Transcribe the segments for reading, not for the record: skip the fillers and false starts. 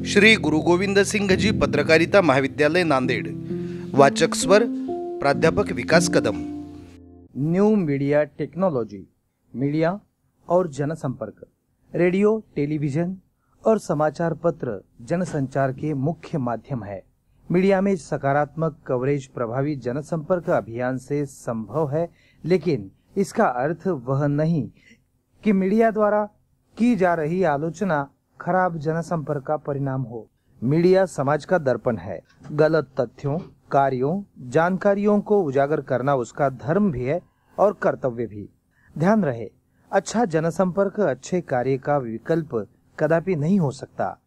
श्री गुरु गोविंद सिंह जी पत्रकारिता महाविद्यालय नांदेड़। वाचक स्वर प्राध्यापक विकास कदम। न्यू मीडिया टेक्नोलॉजी, मीडिया और जनसंपर्क, रेडियो, टेलीविजन और समाचार पत्र जनसंचार के मुख्य माध्यम है। मीडिया में सकारात्मक कवरेज प्रभावी जनसंपर्क अभियान से संभव है, लेकिन इसका अर्थ वह नहीं कि मीडिया द्वारा की जा रही आलोचना खराब जनसंपर्क का परिणाम हो। मीडिया समाज का दर्पण है। गलत तथ्यों, कार्यों, जानकारियों को उजागर करना उसका धर्म भी है और कर्तव्य भी। ध्यान रहे, अच्छा जनसंपर्क अच्छे कार्य का विकल्प कदापि नहीं हो सकता।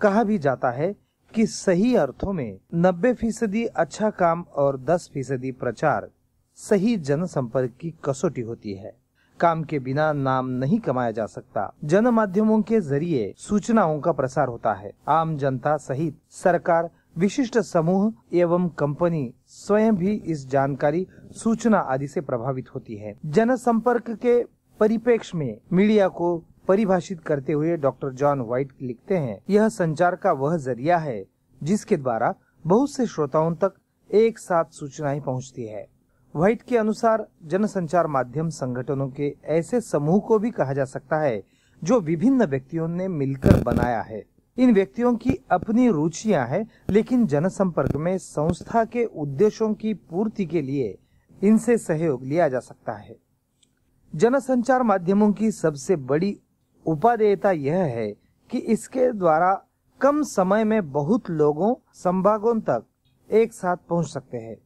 कहा भी जाता है कि सही अर्थों में 90% अच्छा काम और 10% प्रचार सही जनसंपर्क की कसौटी होती है। काम के बिना नाम नहीं कमाया जा सकता। जन माध्यमों के जरिए सूचनाओं का प्रसार होता है। आम जनता सहित सरकार, विशिष्ट समूह एवं कंपनी स्वयं भी इस जानकारी, सूचना आदि से प्रभावित होती है। जनसंपर्क के परिप्रेक्ष्य में मीडिया को परिभाषित करते हुए डॉक्टर जॉन व्हाइट लिखते हैं, यह संचार का वह जरिया है जिसके द्वारा बहुत से श्रोताओं तक एक साथ सूचनाएं पहुंचती है। व्हाइट के अनुसार जनसंचार माध्यम संगठनों के ऐसे समूह को भी कहा जा सकता है जो विभिन्न व्यक्तियों ने मिलकर बनाया है। इन व्यक्तियों की अपनी रुचियां हैं, लेकिन जनसंपर्क में संस्था के उद्देश्यों की पूर्ति के लिए इनसे सहयोग लिया जा सकता है। जनसंचार माध्यमों की सबसे बड़ी उपादेयता यह है कि इसके द्वारा कम समय में बहुत लोगों, संभागों तक एक साथ पहुंच सकते हैं।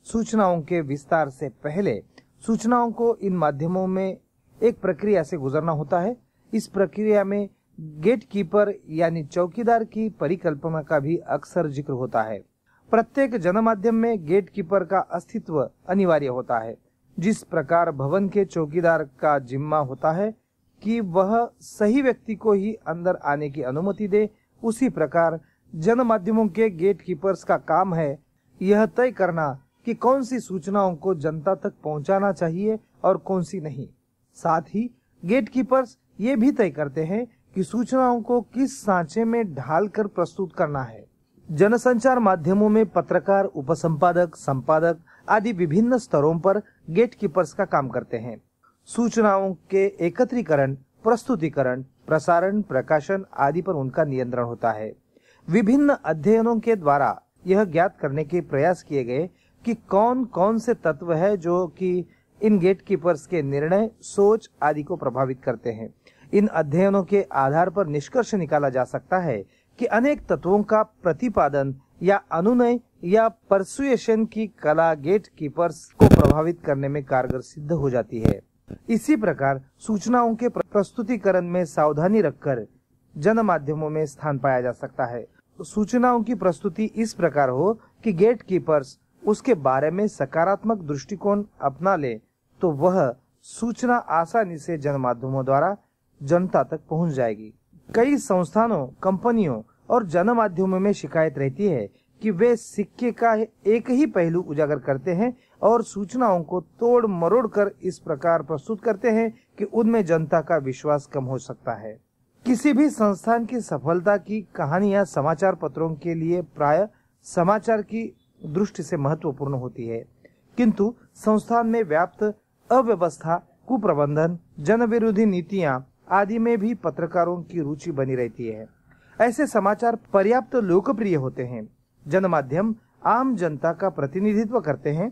सूचनाओं के विस्तार से पहले सूचनाओं को इन माध्यमों में एक प्रक्रिया से गुजरना होता है। इस प्रक्रिया में गेटकीपर यानी चौकीदार की परिकल्पना का भी अक्सर जिक्र होता है। प्रत्येक जनमाध्यम में गेटकीपर का अस्तित्व अनिवार्य होता है। जिस प्रकार भवन के चौकीदार का जिम्मा होता है कि वह सही व्यक्ति को ही अंदर आने की अनुमति दे, उसी प्रकार जनमाध्यमों के गेटकीपर्स का काम है यह तय करना कि कौन सी सूचनाओं को जनता तक पहुंचाना चाहिए और कौन सी नहीं। साथ ही गेटकीपर्स ये भी तय करते हैं कि सूचनाओं को किस सांचे में ढालकर प्रस्तुत करना है। जनसंचार माध्यमों में पत्रकार, उपसंपादक, संपादक आदि विभिन्न स्तरों पर गेटकीपर्स का काम करते हैं। सूचनाओं के एकत्रीकरण, प्रस्तुतिकरण, प्रसारण, प्रकाशन आदि पर उनका नियंत्रण होता है। विभिन्न अध्ययनों के द्वारा यह ज्ञात करने के प्रयास किए गए कि कौन कौन से तत्व है जो कि इन गेटकीपर्स के निर्णय, सोच आदि को प्रभावित करते हैं। इन अध्ययनों के आधार पर निष्कर्ष निकाला जा सकता है कि अनेक तत्वों का प्रतिपादन या अनुनय या परसुएशन की कला गेटकीपर्स को प्रभावित करने में कारगर सिद्ध हो जाती है। इसी प्रकार सूचनाओं के प्रस्तुतिकरण में सावधानी रखकर जन माध्यमों में स्थान पाया जा सकता है। सूचनाओं की प्रस्तुति इस प्रकार हो कि गेटकीपर्स उसके बारे में सकारात्मक दृष्टिकोण अपना ले तो वह सूचना आसानी से जन माध्यमों द्वारा जनता तक पहुंच जाएगी। कई संस्थानों, कंपनियों और जन माध्यमों में शिकायत रहती है कि वे सिक्के का एक ही पहलू उजागर करते हैं और सूचनाओं को तोड़ मरोड़ कर इस प्रकार प्रस्तुत करते हैं कि उनमें जनता का विश्वास कम हो सकता है। किसी भी संस्थान की सफलता की कहानियां समाचार पत्रों के लिए प्राय समाचार की दृष्टि से महत्वपूर्ण होती है, किंतु संस्थान में व्याप्त अव्यवस्था, कुप्रबंधन, जन विरोधी नीतियां आदि में भी पत्रकारों की रुचि बनी रहती है। ऐसे समाचार पर्याप्त लोकप्रिय होते हैं। जन माध्यम आम जनता का प्रतिनिधित्व करते हैं।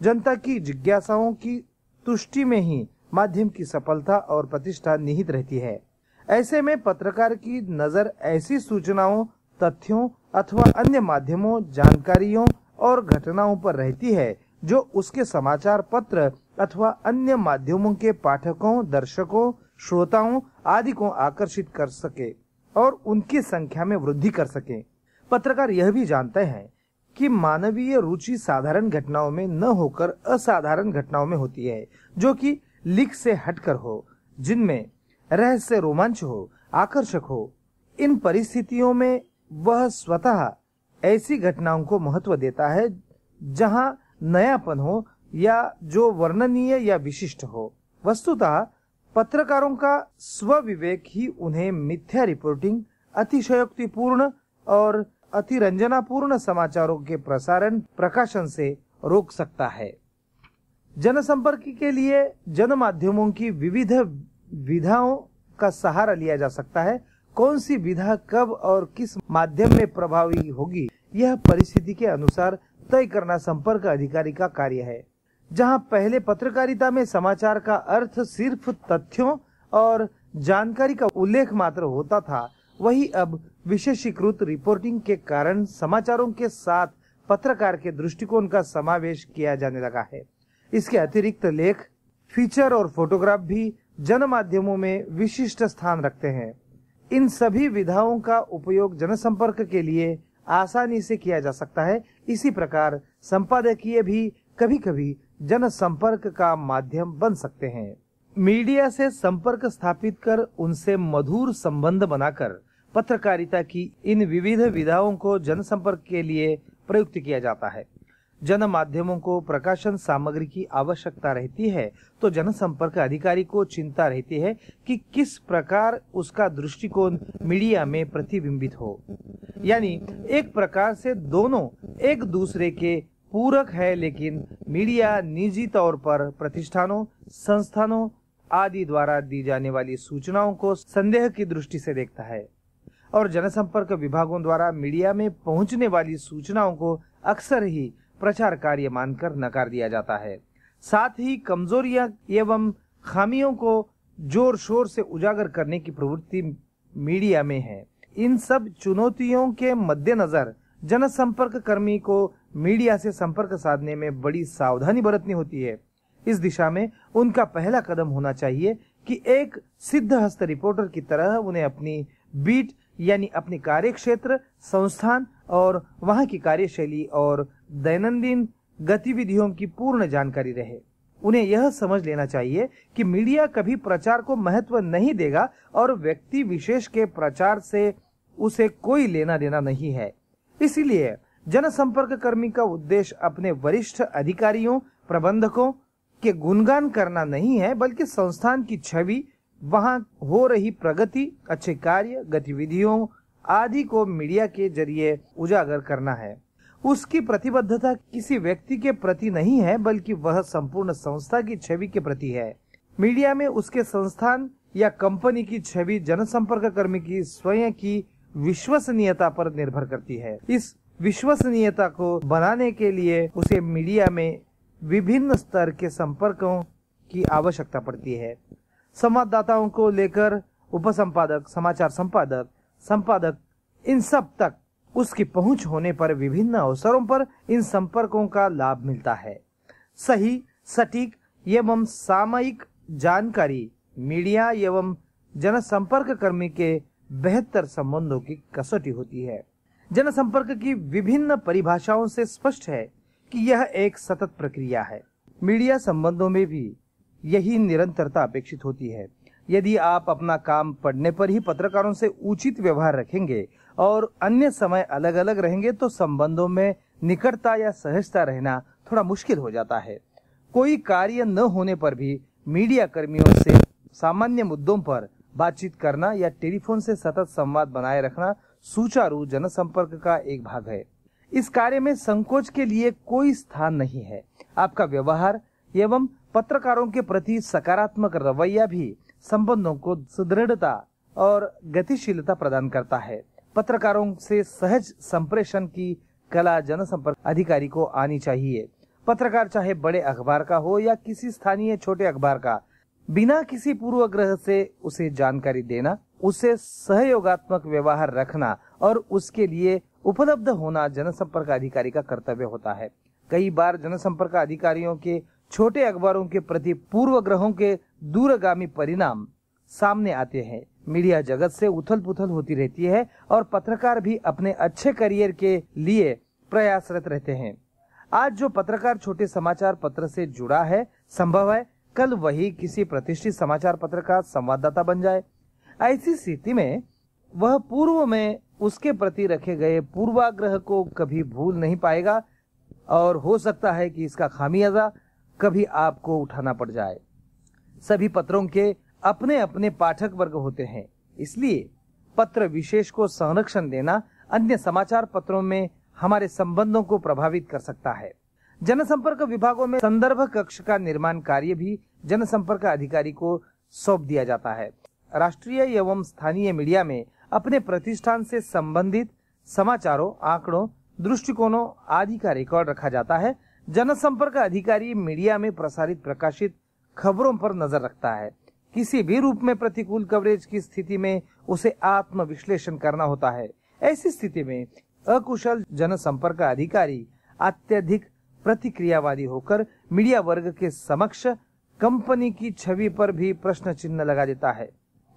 जनता की जिज्ञासाओं की तुष्टि में ही माध्यम की सफलता और प्रतिष्ठा निहित रहती है। ऐसे में पत्रकार की नजर ऐसी सूचनाओं, तथ्यों अथवा अन्य माध्यमों, जानकारियों और घटनाओं पर रहती है जो उसके समाचार पत्र अथवा अन्य माध्यमों के पाठकों, दर्शकों, श्रोताओं आदि को आकर्षित कर सके और उनकी संख्या में वृद्धि कर सके। पत्रकार यह भी जानते हैं कि मानवीय रुचि साधारण घटनाओं में न होकर असाधारण घटनाओं में होती है, जो कि लीक से हटकर हो, जिनमें रहस्य, रोमांच हो, आकर्षक हो। इन परिस्थितियों में वह स्वतः ऐसी घटनाओं को महत्व देता है जहां नयापन हो या जो वर्णनीय या विशिष्ट हो। वस्तुतः पत्रकारों का स्व विवेक ही उन्हें मिथ्या रिपोर्टिंग, अतिशयोक्तिपूर्ण और अतिरंजनापूर्ण समाचारों के प्रसारण प्रकाशन से रोक सकता है। जनसंपर्क के लिए जनमाध्यमों की विविध विधाओं का सहारा लिया जा सकता है। कौन सी विधा कब और किस माध्यम में प्रभावी होगी, यह परिस्थिति के अनुसार तय करना संपर्क अधिकारी का कार्य है। जहां पहले पत्रकारिता में समाचार का अर्थ सिर्फ तथ्यों और जानकारी का उल्लेख मात्र होता था, वही अब विशेषीकृत रिपोर्टिंग के कारण समाचारों के साथ पत्रकार के दृष्टिकोण का समावेश किया जाने लगा है। इसके अतिरिक्त लेख, फीचर और फोटोग्राफ भी जनमाध्यमों में विशिष्ट स्थान रखते हैं। इन सभी विधाओं का उपयोग जनसंपर्क के लिए आसानी से किया जा सकता है। इसी प्रकार संपादकीय भी कभी कभी जनसंपर्क का माध्यम बन सकते हैं। मीडिया से संपर्क स्थापित कर उनसे मधुर संबंध बनाकर पत्रकारिता की इन विविध विधाओं को जनसंपर्क के लिए प्रयुक्त किया जाता है। जन माध्यमों को प्रकाशन सामग्री की आवश्यकता रहती है तो जनसंपर्क अधिकारी को चिंता रहती है कि किस प्रकार उसका दृष्टिकोण मीडिया में प्रतिबिंबित हो। यानी एक प्रकार से दोनों एक दूसरे के पूरक है, लेकिन मीडिया निजी तौर पर प्रतिष्ठानों, संस्थानों आदि द्वारा दी जाने वाली सूचनाओं को संदेह की दृष्टि से देखता है और जनसंपर्क विभागों द्वारा मीडिया में पहुंचने वाली सूचनाओं को अक्सर ही प्रचार कार्य मानकर नकार दिया जाता है। साथ ही कमजोरियां एवं खामियों को जोर शोर से उजागर करने की प्रवृत्ति मीडिया में है। इन सब चुनौतियों के मद्देनजर जनसंपर्क कर्मी को मीडिया से संपर्क साधने में बड़ी सावधानी बरतनी होती है। इस दिशा में उनका पहला कदम होना चाहिए कि एक सिद्धहस्त रिपोर्टर की तरह उन्हें अपनी बीट यानी अपनी कार्यक्षेत्र, संस्थान और वहां की कार्यशैली और दैनंदिन गतिविधियों की पूर्ण जानकारी रहे। उन्हें यह समझ लेना चाहिए कि मीडिया कभी प्रचार को महत्व नहीं देगा और व्यक्ति विशेष के प्रचार से उसे कोई लेना देना नहीं है। इसीलिए जनसंपर्क कर्मी का उद्देश्य अपने वरिष्ठ अधिकारियों, प्रबंधकों के गुणगान करना नहीं है, बल्कि संस्थान की छवि, वहां हो रही प्रगति, अच्छे कार्य, गतिविधियों आदि को मीडिया के जरिए उजागर करना है। उसकी प्रतिबद्धता किसी व्यक्ति के प्रति नहीं है, बल्कि वह संपूर्ण संस्था की छवि के प्रति है। मीडिया में उसके संस्थान या कंपनी की छवि जनसंपर्क कर्मी की स्वयं की विश्वसनीयता पर निर्भर करती है। इस विश्वसनीयता को बनाने के लिए उसे मीडिया में विभिन्न स्तर के संपर्कों की आवश्यकता पड़ती है। संवाददाताओं को लेकर उपसंपादक, समाचार संपादक, संपादक, इन सब तक उसकी पहुंच होने पर विभिन्न अवसरों पर इन संपर्कों का लाभ मिलता है। सही, सटीक एवं सामयिक जानकारी मीडिया एवं जनसंपर्क कर्मी के बेहतर संबंधों की कसौटी होती है। जनसंपर्क की विभिन्न परिभाषाओं से स्पष्ट है कि यह एक सतत प्रक्रिया है। मीडिया संबंधों में भी यही निरंतरता अपेक्षित होती है। यदि आप अपना काम पढ़ने पर ही पत्रकारों से उचित व्यवहार रखेंगे और अन्य समय अलग अलग रहेंगे तो संबंधों में निकटता या सहजता रहना थोड़ा मुश्किल हो जाता है। कोई कार्य न होने पर भी मीडिया कर्मियों से सामान्य मुद्दों पर बातचीत करना या टेलीफोन से सतत संवाद बनाए रखना सुचारू जनसंपर्क का एक भाग है। इस कार्य में संकोच के लिए कोई स्थान नहीं है। आपका व्यवहार एवं पत्रकारों के प्रति सकारात्मक रवैया भी संबंधों को सुदृढ़ता और गतिशीलता प्रदान करता है। पत्रकारों से सहज संप्रेषण की कला जनसंपर्क अधिकारी को आनी चाहिए। पत्रकार चाहे बड़े अखबार का हो या किसी स्थानीय छोटे अखबार का, बिना किसी पूर्वग्रह से उसे जानकारी देना, उसे सहयोगात्मक व्यवहार रखना और उसके लिए उपलब्ध होना जनसंपर्क अधिकारी का कर्तव्य होता है। कई बार जनसंपर्क अधिकारियों के छोटे अखबारों के प्रति पूर्वग्रहों के दूरगामी परिणाम सामने आते हैं। मीडिया जगत से उथल पुथल होती रहती है और पत्रकार भी अपने अच्छे करियर के लिए प्रयासरत रहते हैं। आज जो पत्रकार छोटे समाचार पत्र से जुड़ा है, संभव है कल वही किसी प्रतिष्ठित समाचार पत्र का संवाददाता बन जाए। ऐसी स्थिति में वह पूर्व में उसके प्रति रखे गए पूर्वाग्रह को कभी भूल नहीं पाएगा और हो सकता है कि इसका खामियाजा कभी आपको उठाना पड़ जाए। सभी पत्रों के अपने अपने पाठक वर्ग होते हैं, इसलिए पत्र विशेष को संरक्षण देना अन्य समाचार पत्रों में हमारे संबंधों को प्रभावित कर सकता है। जनसंपर्क विभागों में संदर्भ कक्ष का निर्माण कार्य भी जनसंपर्क अधिकारी को सौंप दिया जाता है। राष्ट्रीय एवं स्थानीय मीडिया में अपने प्रतिष्ठान से संबंधित समाचारों, आंकड़ों, दृष्टिकोणों आदि का रिकॉर्ड रखा जाता है। जनसंपर्क अधिकारी मीडिया में प्रसारित प्रकाशित खबरों पर नजर रखता है। किसी भी रूप में प्रतिकूल कवरेज की स्थिति में उसे आत्म विश्लेषण करना होता है। ऐसी स्थिति में अकुशल जनसंपर्क अधिकारी अत्यधिक प्रतिक्रियावादी होकर मीडिया वर्ग के समक्ष कंपनी की छवि पर भी प्रश्न चिन्ह लगा देता है।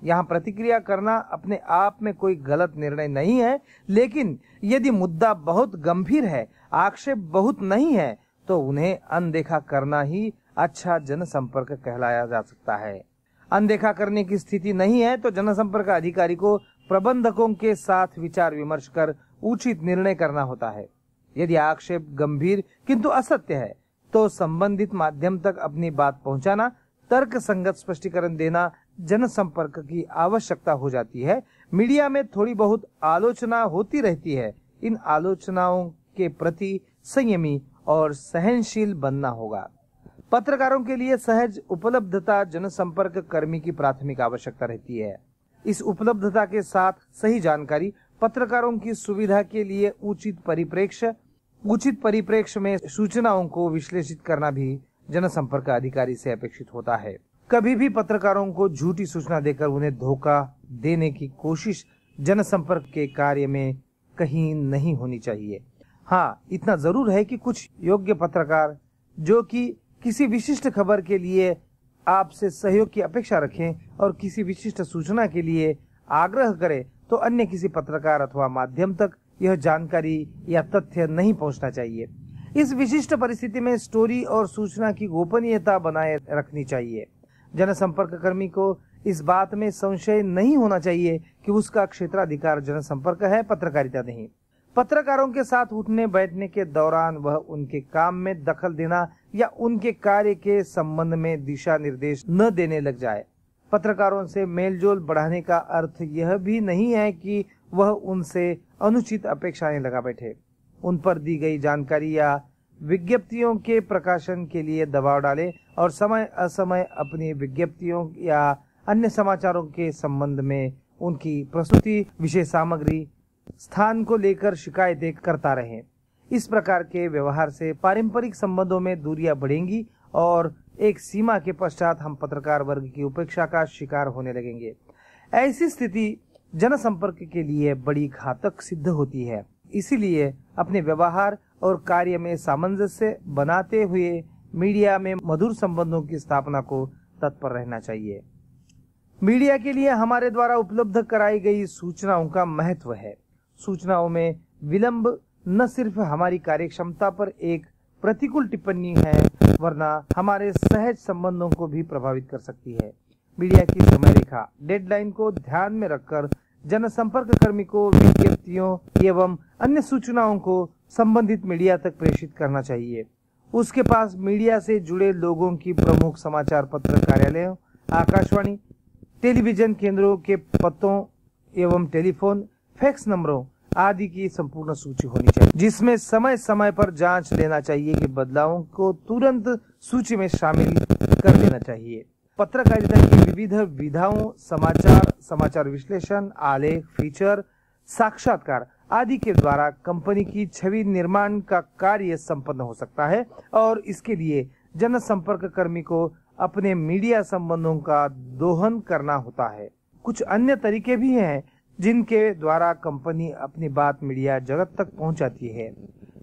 यहाँ प्रतिक्रिया करना अपने आप में कोई गलत निर्णय नहीं है, लेकिन यदि मुद्दा बहुत गंभीर है, आक्षेप बहुत नहीं है, तो उन्हें अनदेखा करना ही अच्छा जनसंपर्क कहलाया जा सकता है। अनदेखा करने की स्थिति नहीं है तो जनसंपर्क अधिकारी को प्रबंधकों के साथ विचार विमर्श कर उचित निर्णय करना होता है। यदि आक्षेप गंभीर किंतु असत्य है तो संबंधित माध्यम तक अपनी बात पहुंचाना, तर्क संगत स्पष्टीकरण देना जनसंपर्क की आवश्यकता हो जाती है। मीडिया में थोड़ी बहुत आलोचना होती रहती है। इन आलोचनाओं के प्रति संयमी और सहनशील बनना होगा। पत्रकारों के लिए सहज उपलब्धता जनसंपर्क कर्मी की प्राथमिक आवश्यकता रहती है। इस उपलब्धता के साथ सही जानकारी पत्रकारों की सुविधा के लिए उचित परिप्रेक्ष्य में सूचनाओं को विश्लेषित करना भी जनसंपर्क अधिकारी से अपेक्षित होता है। कभी भी पत्रकारों को झूठी सूचना देकर उन्हें धोखा देने की कोशिश जनसंपर्क के कार्य में कहीं नहीं होनी चाहिए। हाँ, इतना जरूर है कि कुछ योग्य पत्रकार जो कि किसी विशिष्ट खबर के लिए आपसे सहयोग की अपेक्षा रखें और किसी विशिष्ट सूचना के लिए आग्रह करें, तो अन्य किसी पत्रकार अथवा माध्यम तक यह जानकारी या तथ्य नहीं पहुंचना चाहिए। इस विशिष्ट परिस्थिति में स्टोरी और सूचना की गोपनीयता बनाए रखनी चाहिए। जनसंपर्क कर्मी को इस बात में संशय नहीं होना चाहिए कि उसका क्षेत्राधिकार जनसंपर्क है, पत्रकारिता नहीं। पत्रकारों के साथ उठने बैठने के दौरान वह उनके काम में दखल देना या उनके कार्य के संबंध में दिशा निर्देश न देने लग जाए। पत्रकारों से मेलजोल बढ़ाने का अर्थ यह भी नहीं है कि वह उनसे अनुचित अपेक्षाएं लगा बैठे, उन पर दी गई जानकारी या विज्ञप्तियों के प्रकाशन के लिए दबाव डाले और समय असमय अपनी विज्ञप्तियों या अन्य समाचारों के संबंध में उनकी प्रस्तुति, विषय सामग्री, स्थान को लेकर शिकायतें करता रहे। इस प्रकार के व्यवहार से पारंपरिक संबंधों में दूरियां बढ़ेंगी और एक सीमा के पश्चात हम पत्रकार वर्ग की उपेक्षा का शिकार होने लगेंगे। ऐसी स्थिति जनसंपर्क के लिए बड़ी घातक सिद्ध होती है। इसीलिए अपने व्यवहार और कार्य में सामंजस्य बनाते हुए मीडिया में मधुर संबंधों की स्थापना को तत्पर रहना चाहिए। मीडिया के लिए हमारे द्वारा उपलब्ध कराई गई सूचनाओं का महत्व है। सूचनाओं में विलंब न सिर्फ हमारी कार्यक्षमता पर एक प्रतिकूल टिप्पणी है, वरना हमारे सहज संबंधों को भी प्रभावित कर सकती है। मीडिया की समय रेखा, डेडलाइन को ध्यान में रखकर जनसंपर्क कर्मी को विज्ञप्तियों एवं अन्य सूचनाओं को संबंधित मीडिया तक प्रेषित करना चाहिए। उसके पास मीडिया से जुड़े लोगों की प्रमुख समाचार पत्र कार्यालयों, आकाशवाणी, टेलीविजन केंद्रों के पतों एवं टेलीफोन, फैक्स नंबरों आदि की संपूर्ण सूची होनी चाहिए, जिसमें समय समय पर जांच लेना चाहिए कि बदलावों को तुरंत सूची में शामिल कर देना चाहिए। पत्रकारिता की विविध विधाओं, समाचार विश्लेषण, आलेख, फीचर, साक्षात्कार आदि के द्वारा कंपनी की छवि निर्माण का कार्य संपन्न हो सकता है और इसके लिए जनसंपर्क कर्मी को अपने मीडिया संबंधों का दोहन करना होता है। कुछ अन्य तरीके भी हैं जिनके द्वारा कंपनी अपनी बात मीडिया जगत तक पहुंचाती है।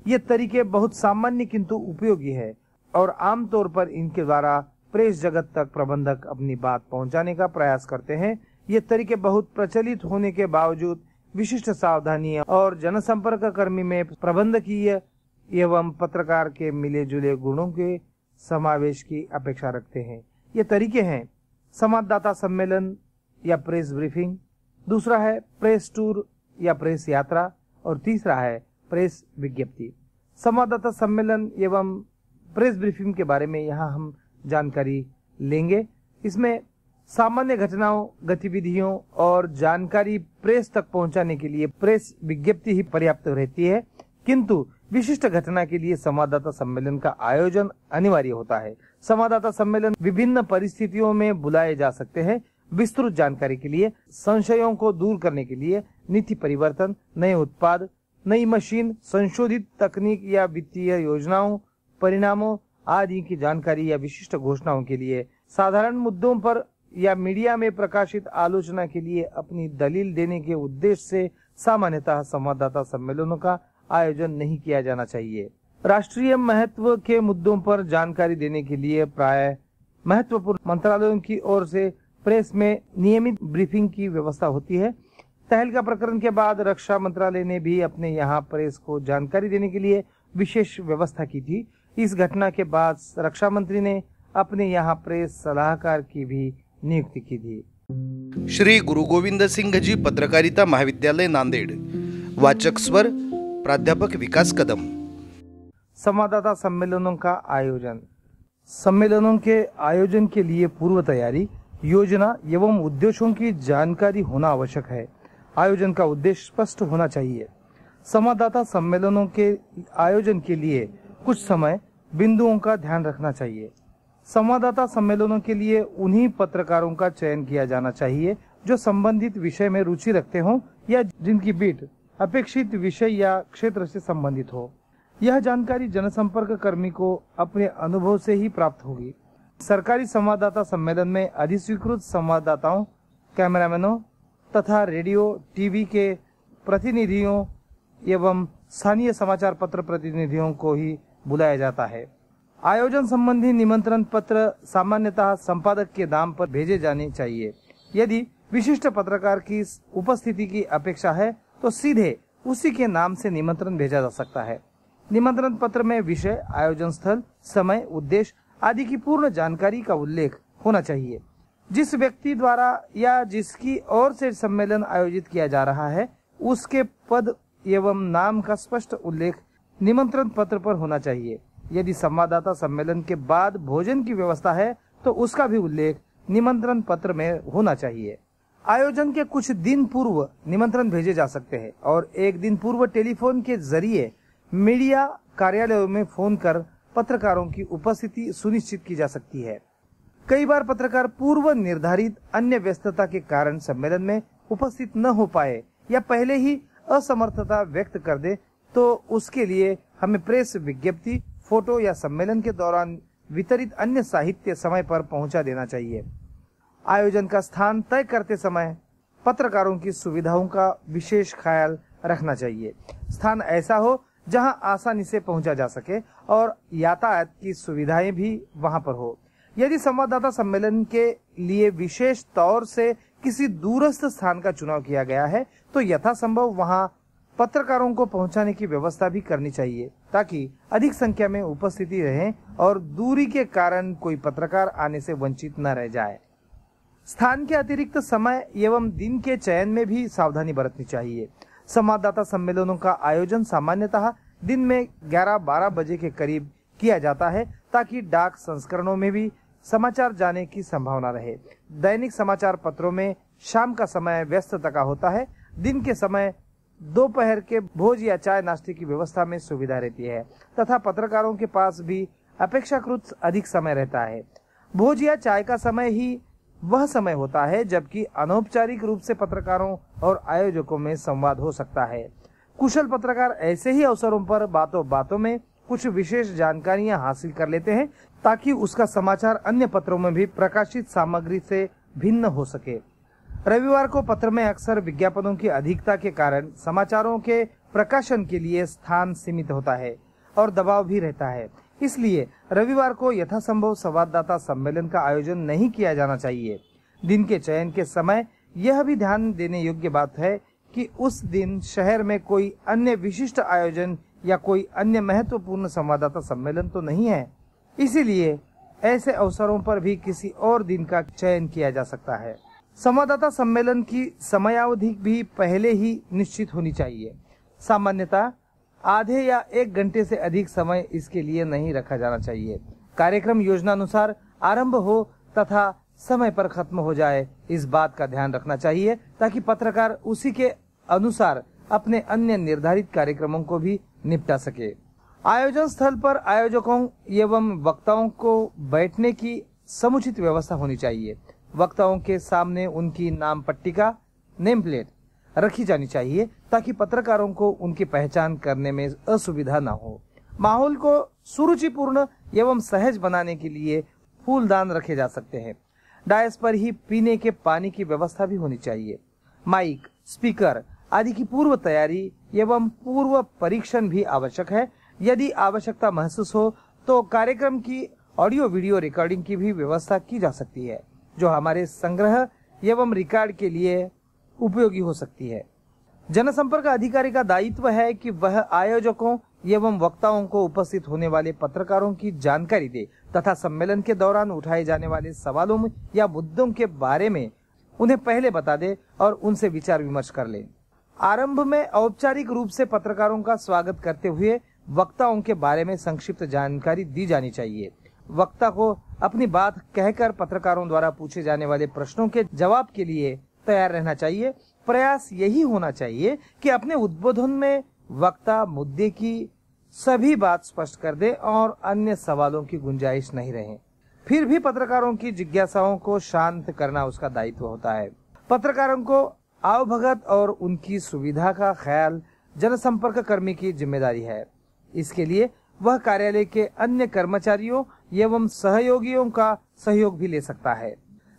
ये तरीके बहुत सामान्य किंतु उपयोगी है और आमतौर पर इनके द्वारा प्रेस जगत तक प्रबंधक अपनी बात पहुंचाने का प्रयास करते हैं। ये तरीके बहुत प्रचलित होने के बावजूद विशिष्ट सावधानियां और जनसंपर्क कर्मी में प्रबंधकीय एवं पत्रकार के मिले जुले गुणों के समावेश की अपेक्षा रखते हैं। ये तरीके हैं संवाददाता सम्मेलन या प्रेस ब्रीफिंग, दूसरा है प्रेस टूर या प्रेस यात्रा और तीसरा है प्रेस विज्ञप्ति। संवाददाता सम्मेलन एवं प्रेस ब्रीफिंग के बारे में यहाँ हम जानकारी लेंगे। इसमें सामान्य घटनाओं, गतिविधियों और जानकारी प्रेस तक पहुंचाने के लिए प्रेस विज्ञप्ति ही पर्याप्त रहती है, किंतु विशिष्ट घटना के लिए संवाददाता सम्मेलन का आयोजन अनिवार्य होता है। संवाददाता सम्मेलन विभिन्न परिस्थितियों में बुलाए जा सकते हैं। विस्तृत जानकारी के लिए, संशयों को दूर करने के लिए, नीति परिवर्तन, नए उत्पाद, नई मशीन, संशोधित तकनीक या वित्तीय योजनाओं, परिणामों आदि की जानकारी या विशिष्ट घोषणाओं के लिए, साधारण मुद्दों पर या मीडिया में प्रकाशित आलोचना के लिए अपनी दलील देने के उद्देश्य से सामान्यतः संवाददाता सम्मेलनों का आयोजन नहीं किया जाना चाहिए। राष्ट्रीय महत्व के मुद्दों पर जानकारी देने के लिए प्राय महत्वपूर्ण मंत्रालयों की ओर से प्रेस में नियमित ब्रीफिंग की व्यवस्था होती है। तहलका प्रकरण के बाद रक्षा मंत्रालय ने भी अपने यहाँ प्रेस को जानकारी देने के लिए विशेष व्यवस्था की थी। इस घटना के बाद रक्षा मंत्री ने अपने यहाँ प्रेस सलाहकार की भी नियुक्ति की थी। श्री गुरु गोविंद सिंह जी पत्रकारिता महाविद्यालय नांदेड़। वाचक स्वर प्राध्यापक विकास कदम। संवाददाता सम्मेलनों का आयोजन। सम्मेलनों के आयोजन के लिए पूर्व तैयारी, योजना एवं उद्देश्यों की जानकारी होना आवश्यक है। आयोजन का उद्देश्य स्पष्ट होना चाहिए। संवाददाता सम्मेलनों के आयोजन के लिए कुछ समय बिंदुओं का ध्यान रखना चाहिए। संवाददाता सम्मेलनों के लिए उन्हीं पत्रकारों का चयन किया जाना चाहिए जो संबंधित विषय में रुचि रखते हों या जिनकी बीट अपेक्षित विषय या क्षेत्र से संबंधित हो। यह जानकारी जनसंपर्क कर्मी को अपने अनुभव से ही प्राप्त होगी। सरकारी संवाददाता सम्मेलन में अधिस्वीकृत संवाददाताओं, कैमरामैनों तथा रेडियो, टीवी के प्रतिनिधियों एवं स्थानीय समाचार पत्र प्रतिनिधियों को ही बुलाया जाता है। आयोजन संबंधी निमंत्रण पत्र सामान्यतः संपादक के नाम पर भेजे जाने चाहिए। यदि विशिष्ट पत्रकार की उपस्थिति की अपेक्षा है तो सीधे उसी के नाम से निमंत्रण भेजा जा सकता है। निमंत्रण पत्र में विषय, आयोजन स्थल, समय, उद्देश्य आदि की पूर्ण जानकारी का उल्लेख होना चाहिए। जिस व्यक्ति द्वारा या जिसकी ओर से सम्मेलन आयोजित किया जा रहा है उसके पद एवं नाम का स्पष्ट उल्लेख निमंत्रण पत्र पर होना चाहिए। यदि संवाददाता सम्मेलन के बाद भोजन की व्यवस्था है तो उसका भी उल्लेख निमंत्रण पत्र में होना चाहिए। आयोजन के कुछ दिन पूर्व निमंत्रण भेजे जा सकते हैं और एक दिन पूर्व टेलीफोन के जरिए मीडिया कार्यालयों में फोन कर पत्रकारों की उपस्थिति सुनिश्चित की जा सकती है। कई बार पत्रकार पूर्व निर्धारित अन्य व्यस्तता के कारण सम्मेलन में उपस्थित न हो पाए या पहले ही असमर्थता व्यक्त कर दे तो उसके लिए हमें प्रेस विज्ञप्ति, फोटो या सम्मेलन के दौरान वितरित अन्य साहित्य समय पर पहुंचा देना चाहिए। आयोजन का स्थान तय करते समय पत्रकारों की सुविधाओं का विशेष ख्याल रखना चाहिए। स्थान ऐसा हो जहां आसानी से पहुंचा जा सके और यातायात की सुविधाएं भी वहां पर हो। यदि संवाददाता सम्मेलन के लिए विशेष तौर से किसी दूरस्थ स्थान का चुनाव किया गया है तो यथासंभव वहां पत्रकारों को पहुंचाने की व्यवस्था भी करनी चाहिए ताकि अधिक संख्या में उपस्थिति रहे और दूरी के कारण कोई पत्रकार आने से वंचित न रह जाए। स्थान के अतिरिक्त समय एवं दिन के चयन में भी सावधानी बरतनी चाहिए। संवाददाता सम्मेलनों का आयोजन सामान्यतः दिन में 11-12 बजे के करीब किया जाता है ताकि डाक संस्करणों में भी समाचार जाने की संभावना रहे। दैनिक समाचार पत्रों में शाम का समय व्यस्तता का होता है। दिन के समय दोपहर के भोज या चाय नाश्ते की व्यवस्था में सुविधा रहती है तथा पत्रकारों के पास भी अपेक्षाकृत अधिक समय रहता है। भोज या चाय का समय ही वह समय होता है जबकि अनौपचारिक रूप से पत्रकारों और आयोजकों में संवाद हो सकता है। कुशल पत्रकार ऐसे ही अवसरों पर बातों बातों में कुछ विशेष जानकारियां हासिल कर लेते हैं ताकि उसका समाचार अन्य पत्रों में भी प्रकाशित सामग्री से भिन्न हो सके। रविवार को पत्र में अक्सर विज्ञापनों की अधिकता के कारण समाचारों के प्रकाशन के लिए स्थान सीमित होता है और दबाव भी रहता है। इसलिए रविवार को यथासंभव संवाददाता सम्मेलन का आयोजन नहीं किया जाना चाहिए। दिन के चयन के समय यह भी ध्यान देने योग्य बात है कि उस दिन शहर में कोई अन्य विशिष्ट आयोजन या कोई अन्य महत्वपूर्ण संवाददाता सम्मेलन तो नहीं है। इसीलिए ऐसे अवसरों पर भी किसी और दिन का चयन किया जा सकता है। संवाददाता सम्मेलन की समयावधि भी पहले ही निश्चित होनी चाहिए। सामान्यतः आधे या 1 घंटे से अधिक समय इसके लिए नहीं रखा जाना चाहिए। कार्यक्रम योजनानुसार आरंभ हो तथा समय पर खत्म हो जाए, इस बात का ध्यान रखना चाहिए ताकि पत्रकार उसी के अनुसार अपने अन्य निर्धारित कार्यक्रमों को भी निपटा सके। आयोजन स्थल पर आयोजकों एवं वक्ताओं को बैठने की समुचित व्यवस्था होनी चाहिए। वक्ताओं के सामने उनकी नाम पट्टिका, नेम प्लेट रखी जानी चाहिए ताकि पत्रकारों को उनकी पहचान करने में असुविधा न हो। माहौल को सुरुचिपूर्ण एवं सहज बनाने के लिए फूलदान रखे जा सकते हैं। डायस पर ही पीने के पानी की व्यवस्था भी होनी चाहिए। माइक, स्पीकर आदि की पूर्व तैयारी एवं पूर्व परीक्षण भी आवश्यक है। यदि आवश्यकता महसूस हो तो कार्यक्रम की ऑडियो वीडियो रिकॉर्डिंग की भी व्यवस्था की जा सकती है, जो हमारे संग्रह एवं रिकॉर्ड के लिए उपयोगी हो सकती है। जनसंपर्क अधिकारी का दायित्व है कि वह आयोजकों एवं वक्ताओं को उपस्थित होने वाले पत्रकारों की जानकारी दे तथा सम्मेलन के दौरान उठाए जाने वाले सवालों या मुद्दों के बारे में उन्हें पहले बता दे और उनसे विचार विमर्श कर ले। आरंभ में औपचारिक रूप से पत्रकारों का स्वागत करते हुए वक्ताओं के बारे में संक्षिप्त जानकारी दी जानी चाहिए। वक्ता को अपनी बात कहकर पत्रकारों द्वारा पूछे जाने वाले प्रश्नों के जवाब के लिए तैयार रहना चाहिए। प्रयास यही होना चाहिए कि अपने उद्बोधन में वक्ता मुद्दे की सभी बात स्पष्ट कर दे और अन्य सवालों की गुंजाइश नहीं रहे। फिर भी पत्रकारों की जिज्ञासाओं को शांत करना उसका दायित्व होता है। पत्रकारों को आवभगत और उनकी सुविधा का ख्याल जनसंपर्क कर्मी की जिम्मेदारी है। इसके लिए वह कार्यालय के अन्य कर्मचारियों एवं सहयोगियों का सहयोग भी ले सकता है।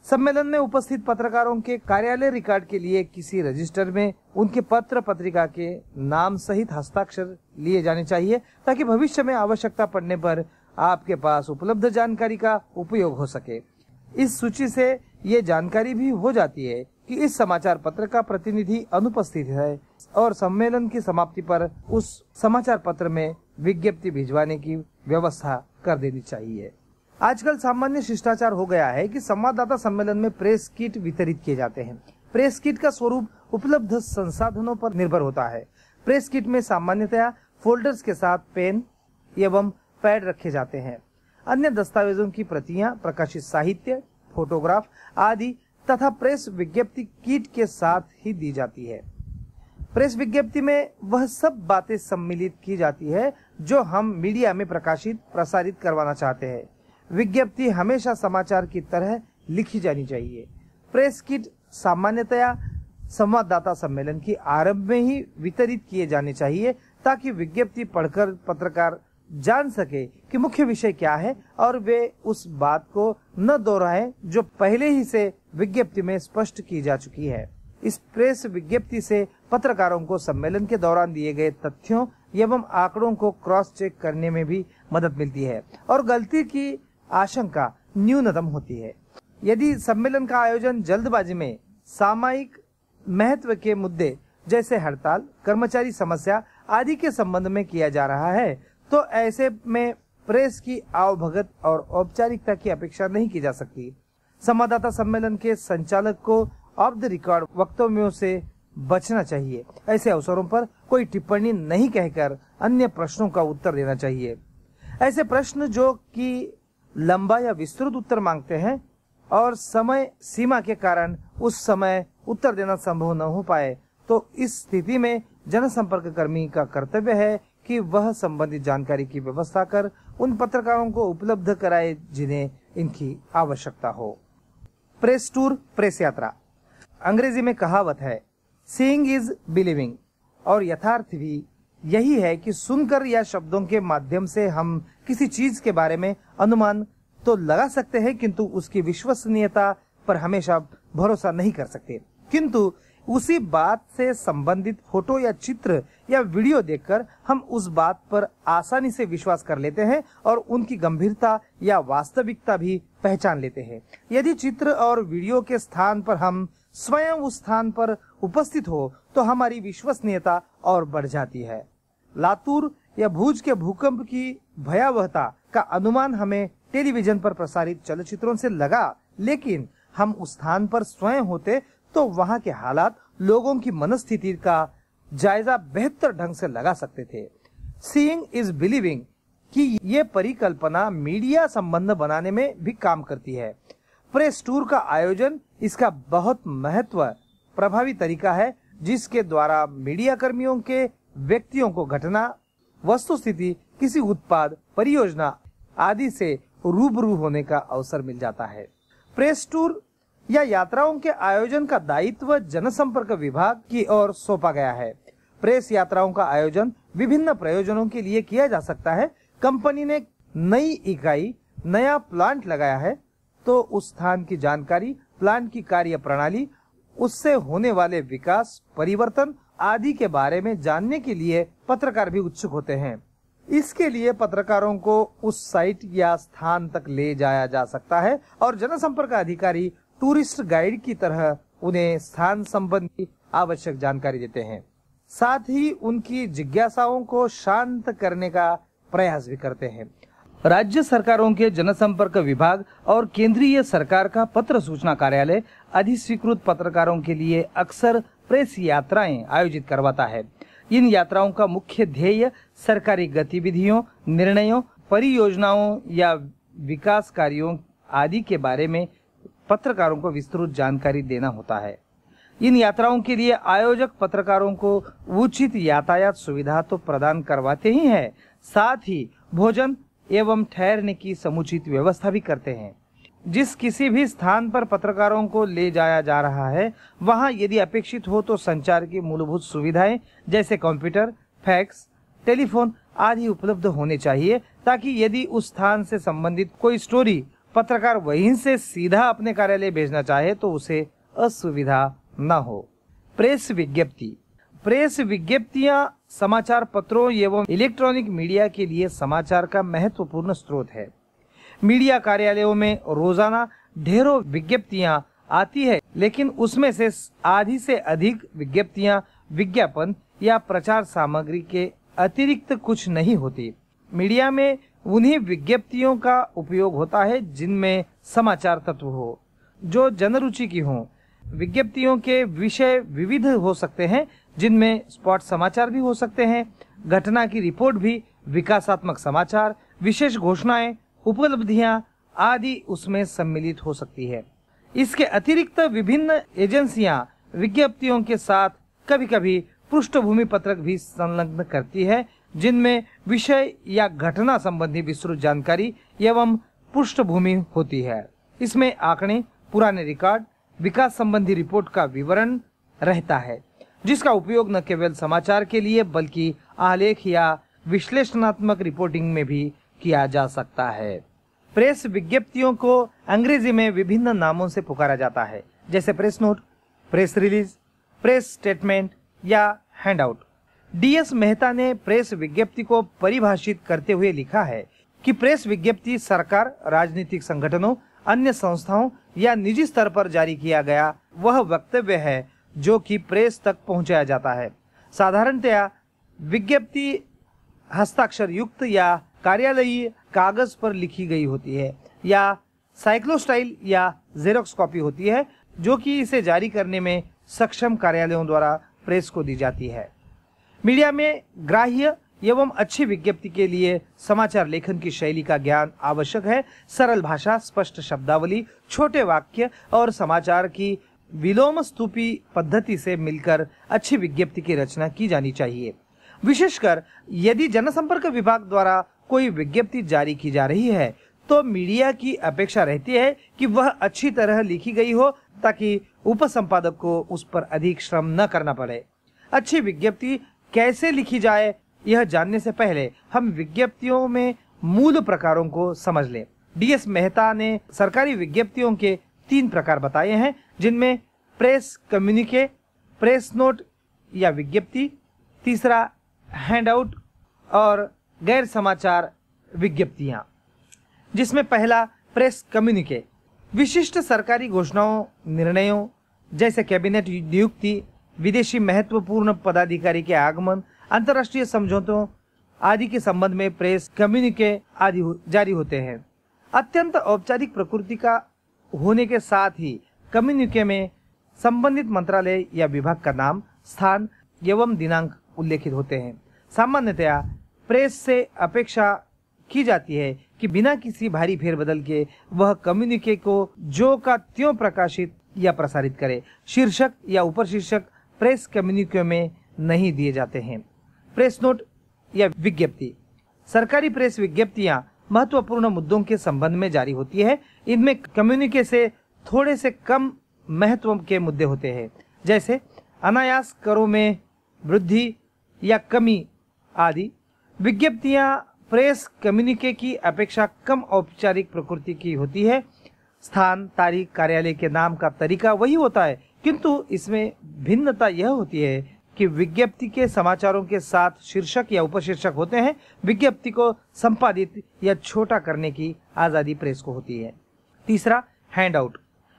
सम्मेलन में उपस्थित पत्रकारों के कार्यालय रिकॉर्ड के लिए किसी रजिस्टर में उनके पत्र पत्रिका के नाम सहित हस्ताक्षर लिए जाने चाहिए ताकि भविष्य में आवश्यकता पड़ने पर आपके पास उपलब्ध जानकारी का उपयोग हो सके। इस सूची से ये जानकारी भी हो जाती है कि इस समाचार पत्र का प्रतिनिधि अनुपस्थित है और सम्मेलन की समाप्ति पर उस समाचार पत्र में विज्ञप्ति भिजवाने की व्यवस्था कर देनी चाहिए। आजकल सामान्य शिष्टाचार हो गया है कि संवाददाता सम्मेलन में प्रेस किट वितरित किए जाते हैं। प्रेस किट का स्वरूप उपलब्ध संसाधनों पर निर्भर होता है। प्रेस किट में सामान्यतया फोल्डर्स के साथ पेन एवं पैड रखे जाते हैं। अन्य दस्तावेजों की प्रतियां, प्रकाशित साहित्य, फोटोग्राफ आदि तथा प्रेस विज्ञप्ति किट के साथ ही दी जाती है। प्रेस विज्ञप्ति में वह सब बातें सम्मिलित की जाती है जो हम मीडिया में प्रसारित करवाना चाहते हैं। विज्ञप्ति हमेशा समाचार की तरह लिखी जानी चाहिए। प्रेस किट सामान्यतया संवाददाता सम्मेलन की आरंभ में ही वितरित किए जाने चाहिए ताकि विज्ञप्ति पढ़कर पत्रकार जान सके कि मुख्य विषय क्या है और वे उस बात को न दोहराएं जो पहले ही से विज्ञप्ति में स्पष्ट की जा चुकी है। इस प्रेस विज्ञप्ति से पत्रकारों को सम्मेलन के दौरान दिए गए तथ्यों एवं आंकड़ों को क्रॉस चेक करने में भी मदद मिलती है और गलती की आशंका न्यूनतम होती है। यदि सम्मेलन का आयोजन जल्दबाजी में सामयिक महत्व के मुद्दे जैसे हड़ताल, कर्मचारी समस्या आदि के संबंध में किया जा रहा है तो ऐसे में प्रेस की आवभगत और औपचारिकता की अपेक्षा नहीं की जा सकती। संवाददाता सम्मेलन के संचालक को ऑफ द रिकॉर्ड वक्तव्यों से बचना चाहिए। ऐसे अवसरों पर कोई टिप्पणी नहीं कहकर अन्य प्रश्नों का उत्तर देना चाहिए। ऐसे प्रश्न जो कि लंबा या विस्तृत उत्तर मांगते हैं और समय सीमा के कारण उस समय उत्तर देना संभव न हो पाए तो इस स्थिति में जनसंपर्क कर्मी का कर्तव्य है कि वह संबंधित जानकारी की व्यवस्था कर उन पत्रकारों को उपलब्ध कराए जिन्हें इनकी आवश्यकता हो। प्रेस टूर, प्रेस यात्रा। अंग्रेजी में कहावत है, सीइंग इज बिलीविंग, और यथार्थ भी यही है कि सुनकर या शब्दों के माध्यम से हम किसी चीज के बारे में अनुमान तो लगा सकते हैं किंतु उसकी विश्वसनीयता पर हमेशा भरोसा नहीं कर सकते। किंतु उसी बात से संबंधित फोटो या चित्र या वीडियो देखकर हम उस बात पर आसानी से विश्वास कर लेते हैं और उनकी गंभीरता या वास्तविकता भी पहचान लेते हैं। यदि चित्र और वीडियो के स्थान पर हम स्वयं उस स्थान पर उपस्थित हो तो हमारी विश्वसनीयता और बढ़ जाती है। लातूर या भुज के भूकंप की भयावहता का अनुमान हमें टेलीविजन पर प्रसारित चलचित्रों से लगा, लेकिन हम उस स्थान पर स्वयं होते तो वहां के हालात, लोगों की मनस्थिति का जायजा बेहतर ढंग से लगा सकते थे। सीइंग इज बिलीविंग की ये परिकल्पना मीडिया संबंध बनाने में भी काम करती है। प्रेस टूर का आयोजन इसका बहुत महत्व प्रभावी तरीका है, जिसके द्वारा मीडिया कर्मियों के व्यक्तियों को घटना, वस्तुस्थिति, किसी उत्पाद, परियोजना आदि से रूबरू होने का अवसर मिल जाता है। प्रेस टूर या यात्राओं के आयोजन का दायित्व जनसंपर्क विभाग की ओर सौंपा गया है। प्रेस यात्राओं का आयोजन विभिन्न प्रयोजनों के लिए किया जा सकता है। कंपनी ने नई इकाई, नया प्लांट लगाया है तो उस स्थान की जानकारी, प्लांट की कार्य प्रणाली, उससे होने वाले विकास, परिवर्तन आदि के बारे में जानने के लिए पत्रकार भी उत्सुक होते हैं। इसके लिए पत्रकारों को उस साइट या स्थान तक ले जाया जा सकता है और जनसंपर्क अधिकारी टूरिस्ट गाइड की तरह उन्हें स्थान संबंधी आवश्यक जानकारी देते हैं। साथ ही उनकी जिज्ञासाओं को शांत करने का प्रयास भी करते हैं। राज्य सरकारों के जनसंपर्क विभाग और केंद्रीय सरकार का पत्र सूचना कार्यालय अधिस्वीकृत पत्रकारों के लिए अक्सर प्रेस यात्राएं आयोजित करवाता है। इन यात्राओं का मुख्य ध्येय सरकारी गतिविधियों, निर्णयों, परियोजनाओं या विकास कार्यों आदि के बारे में पत्रकारों को विस्तृत जानकारी देना होता है। इन यात्राओं के लिए आयोजक पत्रकारों को उचित यातायात सुविधा तो प्रदान करवाते ही हैं, साथ ही भोजन एवं ठहरने की समुचित व्यवस्था भी करते हैं। जिस किसी भी स्थान पर पत्रकारों को ले जाया जा रहा है, वहां यदि अपेक्षित हो तो संचार की मूलभूत सुविधाएं जैसे कंप्यूटर, फैक्स, टेलीफोन आदि उपलब्ध होने चाहिए, ताकि यदि उस स्थान से संबंधित कोई स्टोरी पत्रकार वहीं से सीधा अपने कार्यालय भेजना चाहे तो उसे असुविधा न हो। प्रेस विज्ञप्ति। प्रेस विज्ञप्तियां समाचार पत्रों एवं इलेक्ट्रॉनिक मीडिया के लिए समाचार का महत्वपूर्ण स्रोत है। मीडिया कार्यालयों में रोजाना ढेरों विज्ञप्तियां आती है, लेकिन उसमें से आधी से अधिक विज्ञप्तियां विज्ञापन या प्रचार सामग्री के अतिरिक्त कुछ नहीं होती। मीडिया में उन्हीं विज्ञप्तियों का उपयोग होता है जिनमें समाचार तत्व हो, जो जनरुचि की हो। विज्ञप्तियों के विषय विविध हो सकते हैं, जिनमें स्पॉट समाचार भी हो सकते हैं, घटना की रिपोर्ट भी, विकासात्मक समाचार, विशेष घोषणाएं, उपलब्धियां आदि उसमें सम्मिलित हो सकती है। इसके अतिरिक्त विभिन्न एजेंसियां विज्ञप्तियों के साथ कभी-कभी पृष्ठभूमि पत्रक भी संलग्न करती है, जिनमें विषय या घटना संबंधी विस्तृत जानकारी एवं पृष्ठभूमि होती है। इसमें आंकड़े, पुराने रिकॉर्ड, विकास संबंधी रिपोर्ट का विवरण रहता है, जिसका उपयोग न केवल समाचार के लिए बल्कि आलेख या विश्लेषणात्मक रिपोर्टिंग में भी किया जा सकता है। प्रेस विज्ञप्तियों को अंग्रेजी में विभिन्न नामों से पुकारा जाता है, जैसे press note, press release, press statement या हैंडआउट। डीएस मेहता ने प्रेस विज्ञप्ति को परिभाषित करते हुए लिखा है कि प्रेस विज्ञप्ति सरकार, राजनीतिक संगठनों, अन्य संस्थाओं या निजी स्तर पर जारी किया गया वह वक्तव्य है जो कि प्रेस तक पहुंचाया जाता है। साधारणतया विज्ञप्ति हस्ताक्षर युक्त या कार्यालयीय कागज पर लिखी गई होती है या साइक्लोस्टाइल या जेरोक्स कॉपी होती है, जो कि इसे जारी करने में सक्षम कार्यालयों द्वारा प्रेस को दी जाती है। मीडिया में ग्राह्य एवं अच्छी विज्ञप्ति के लिए समाचार लेखन की शैली का ज्ञान आवश्यक है। सरल भाषा, स्पष्ट शब्दावली, छोटे वाक्य और समाचार की विलोम स्तूपी पद्धति से मिलकर अच्छी विज्ञप्ति की रचना की जानी चाहिए। विशेषकर यदि जनसंपर्क विभाग द्वारा कोई विज्ञप्ति जारी की जा रही है तो मीडिया की अपेक्षा रहती है कि वह अच्छी तरह लिखी गई हो, ताकि उपसंपादक को उस पर अधिक श्रम न करना पड़े। अच्छी विज्ञप्ति कैसे लिखी जाए, यह जानने से पहले हम विज्ञप्तियों में मूल प्रकारों को समझ लें। डीएस मेहता ने सरकारी विज्ञप्तियों के 3 प्रकार बताए हैं, जिनमें प्रेस कम्युनिके, प्रेस नोट या विज्ञप्ति, तीसरा हैंडआउट और गैर समाचार विज्ञप्तियां। जिसमें पहला प्रेस कम्युनिके विशिष्ट सरकारी घोषणाओं, निर्णयों जैसे कैबिनेट नियुक्ति, विदेशी महत्वपूर्ण पदाधिकारी के आगमन, अंतर्राष्ट्रीय समझौतों आदि के संबंध में प्रेस कम्युनिके आदि जारी होते हैं। अत्यंत औपचारिक प्रकृति का होने के साथ ही कम्युनिके में संबंधित मंत्रालय या विभाग का नाम, स्थान एवं दिनांक उल्लेखित होते हैं। सामान्यतया प्रेस से अपेक्षा की जाती है कि बिना किसी भारी फेरबदल के वह कम्युनिके को जो का त्यों प्रकाशित या प्रसारित करे। शीर्षक या उपशीर्षक प्रेस कम्युनिके में नहीं दिए जाते हैं। प्रेस नोट या विज्ञप्ति। सरकारी प्रेस विज्ञप्तियां महत्वपूर्ण मुद्दों के संबंध में जारी होती है। इनमें कम्युनिके से थोड़े से कम महत्व के मुद्दे होते हैं, जैसे अनायास करों में वृद्धि या कमी आदि। विज्ञप्तियां प्रेस कम्युनिके की अपेक्षा कम औपचारिक प्रकृति की होती है। स्थान, तारीख, कार्यालय के नाम का तरीका वही होता है, किंतु इसमें भिन्नता यह होती है कि विज्ञप्ति के समाचारों के साथ शीर्षक या उपशीर्षक होते हैं। विज्ञप्ति को संपादित या छोटा करने की आजादी प्रेस को होती है। तीसरा, हैंडआउट।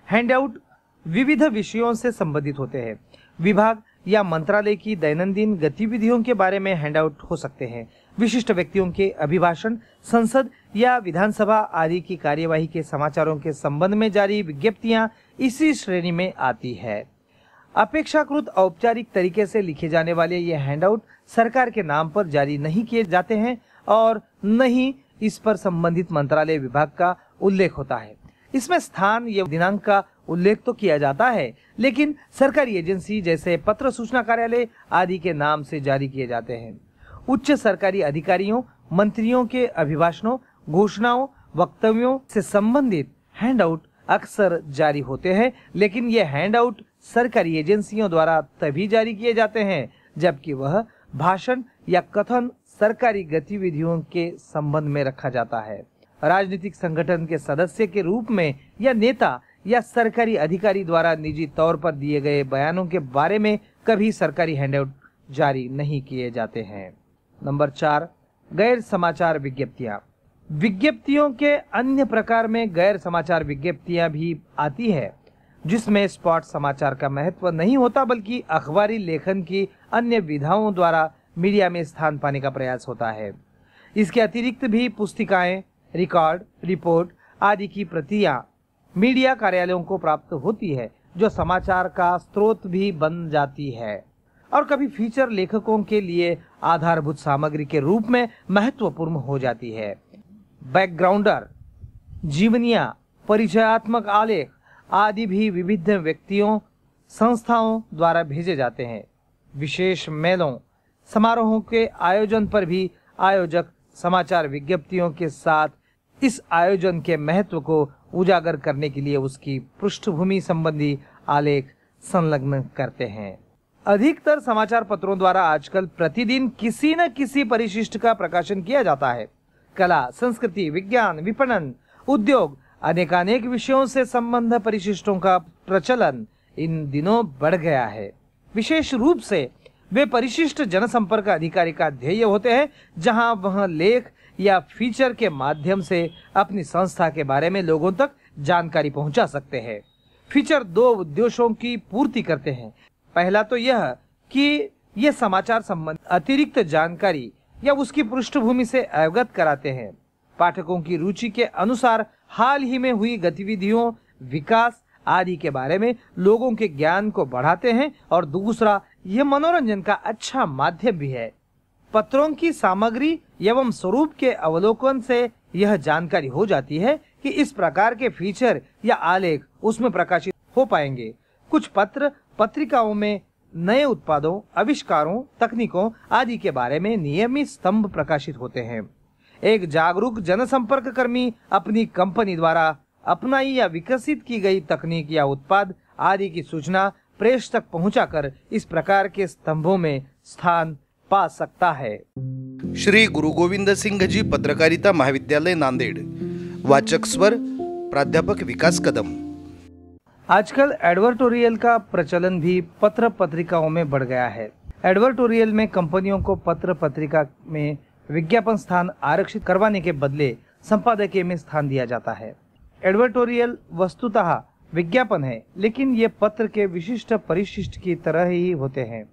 हैंडआउट विविध विषयों से संबंधित होते हैं। विभाग या मंत्रालय की दैनंदिन गतिविधियों के बारे में हैंडआउट हो सकते हैं। विशिष्ट व्यक्तियों के अभिभाषण, संसद या विधानसभा आदि की कार्यवाही के समाचारों के संबंध में जारी विज्ञप्तियां इसी श्रेणी में आती है। अपेक्षाकृत औपचारिक तरीके से लिखे जाने वाले ये हैंडआउट सरकार के नाम पर जारी नहीं किए जाते हैं और न ही इस पर संबंधित मंत्रालय विभाग का उल्लेख होता है। इसमें स्थान या दिनांक का उल्लेख तो किया जाता है, लेकिन सरकारी एजेंसी जैसे पत्र सूचना कार्यालय आदि के नाम से जारी किए जाते हैं। उच्च सरकारी अधिकारियों, मंत्रियों के अभिभाषणों, घोषणाओं, वक्तव्यों से संबंधित हैंडआउट अक्सर जारी होते हैं, लेकिन ये हैंडआउट सरकारी एजेंसियों द्वारा तभी जारी किए जाते हैं जबकि वह भाषण या कथन सरकारी गतिविधियों के संबंध में रखा जाता है। राजनीतिक संगठन के सदस्य के रूप में या नेता या सरकारी अधिकारी द्वारा निजी तौर पर दिए गए बयानों के बारे में कभी सरकारी हैंडआउट जारी नहीं किए जाते हैं। नंबर 4, गैर समाचार विज्ञप्तियां। विज्ञप्तियों के अन्य प्रकार में गैर समाचार विज्ञप्तियां भी आती है, जिसमें स्पॉट समाचार का महत्व नहीं होता बल्कि अखबारी लेखन की अन्य विधाओं द्वारा मीडिया में स्थान पाने का प्रयास होता है। इसके अतिरिक्त भी पुस्तिकाएं, रिकॉर्ड, रिपोर्ट आदि की प्रतियां मीडिया कार्यालयों को प्राप्त होती है, जो समाचार का स्रोत भी बन जाती है और कभी फीचर लेखकों के लिए आधारभूत सामग्री के रूप में महत्वपूर्ण हो जाती है। बैकग्राउंडर, जीवनियां, परिचयात्मक आलेख आदि भी विविध व्यक्तियों, संस्थाओं द्वारा भेजे जाते हैं। विशेष मेलों, समारोहों के आयोजन पर भी आयोजक समाचार विज्ञप्तियों के साथ इस आयोजन के महत्व को उजागर करने के लिए उसकी पृष्ठभूमि संबंधी आलेख संलग्न करते हैं। अधिकतर समाचार पत्रों द्वारा आजकल प्रतिदिन किसी न किसी परिशिष्ट का प्रकाशन किया जाता है। कला, संस्कृति, विज्ञान, विपणन, उद्योग अनेकानेक विषयों से संबंध परिशिष्टों का प्रचलन इन दिनों बढ़ गया है। विशेष रूप से वे परिशिष्ट जनसंपर्क अधिकारी का ध्येय होते हैं, जहां वह लेख या फीचर के माध्यम से अपनी संस्था के बारे में लोगों तक जानकारी पहुंचा सकते हैं। फीचर 2 उद्देश्यों की पूर्ति करते हैं। पहला तो यह कि ये समाचार संबंधी अतिरिक्त जानकारी या उसकी पृष्ठभूमि से अवगत कराते हैं। पाठकों की रुचि के अनुसार हाल ही में हुई गतिविधियों, विकास आदि के बारे में लोगों के ज्ञान को बढ़ाते हैं और दूसरा, यह मनोरंजन का अच्छा माध्यम भी है। पत्रों की सामग्री एवं स्वरूप के अवलोकन से यह जानकारी हो जाती है कि इस प्रकार के फीचर या आलेख उसमें प्रकाशित हो पाएंगे। कुछ पत्र पत्रिकाओं में नए उत्पादों, आविष्कारों, तकनीकों आदि के बारे में नियमित स्तंभ प्रकाशित होते हैं। एक जागरूक जनसंपर्क कर्मी अपनी कंपनी द्वारा अपनाई या विकसित की गई तकनीक या उत्पाद आदि की सूचना प्रेस तक पहुंचाकर इस प्रकार के स्तंभों में स्थान पा सकता है। श्री गुरु गोविंद सिंह जी पत्रकारिता महाविद्यालय नांदेड़। वाचक स्वर प्राध्यापक विकास कदम। आजकल एडवर्टोरियल का प्रचलन भी पत्र पत्रिकाओं में बढ़ गया है। एडवर्टोरियल में कंपनियों को पत्र पत्रिका में विज्ञापन स्थान आरक्षित करवाने के बदले संपादकीय में स्थान दिया जाता है। एडवर्टोरियल वस्तुतः विज्ञापन है, लेकिन ये पत्र के विशिष्ट परिशिष्ट की तरह ही होते हैं।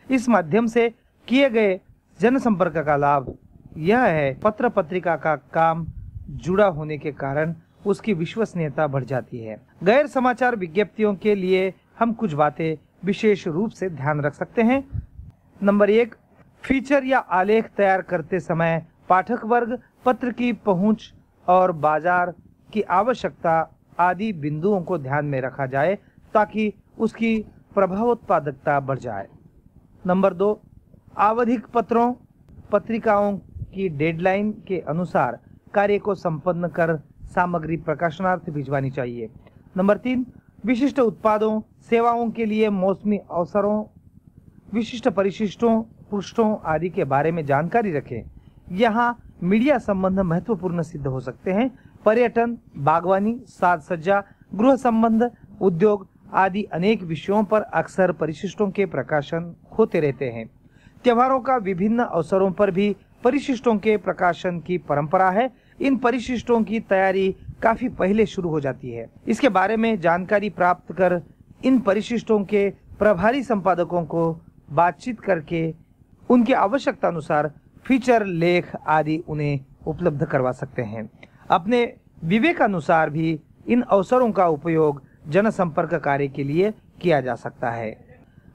इस माध्यम से किए गए जनसंपर्क का लाभ यह है, पत्र पत्रिका का काम जुड़ा होने के कारण उसकी विश्वसनीयता बढ़ जाती है। गैर समाचार विज्ञप्तियों के लिए हम कुछ बातें विशेष रूप से ध्यान रख सकते हैं। नंबर 1, फीचर या आलेख तैयार करते समय पाठक वर्ग पत्र की पहुंच और बाजार की आवश्यकता आदि बिंदुओं को ध्यान में रखा जाए ताकि उसकी प्रभावोत्पादकता बढ़ जाए। नंबर 2, आवधिक पत्रों पत्रिकाओं की डेडलाइन के अनुसार कार्य को संपन्न कर सामग्री प्रकाशनार्थ भिजवानी चाहिए। नंबर 3, विशिष्ट उत्पादों सेवाओं के लिए मौसमी अवसरों, विशिष्ट परिशिष्टों, पृष्ठों आदि के बारे में जानकारी रखें। यहाँ मीडिया संबंध महत्वपूर्ण सिद्ध हो सकते हैं। पर्यटन, बागवानी, साज सज्जा, गृह संबंध, उद्योग आदि अनेक विषयों पर अक्सर परिशिष्टों के प्रकाशन होते रहते हैं। त्योहारों का विभिन्न अवसरों पर भी परिशिष्टों के प्रकाशन की परंपरा है। इन परिशिष्टों की तैयारी काफी पहले शुरू हो जाती है। इसके बारे में जानकारी प्राप्त कर इन परिशिष्टों के प्रभारी संपादकों को बातचीत करके उनकी आवश्यकता अनुसार फीचर लेख आदि उन्हें उपलब्ध करवा सकते हैं। अपने विवेकानुसार भी इन अवसरों का उपयोग जनसंपर्क कार्य के लिए किया जा सकता है।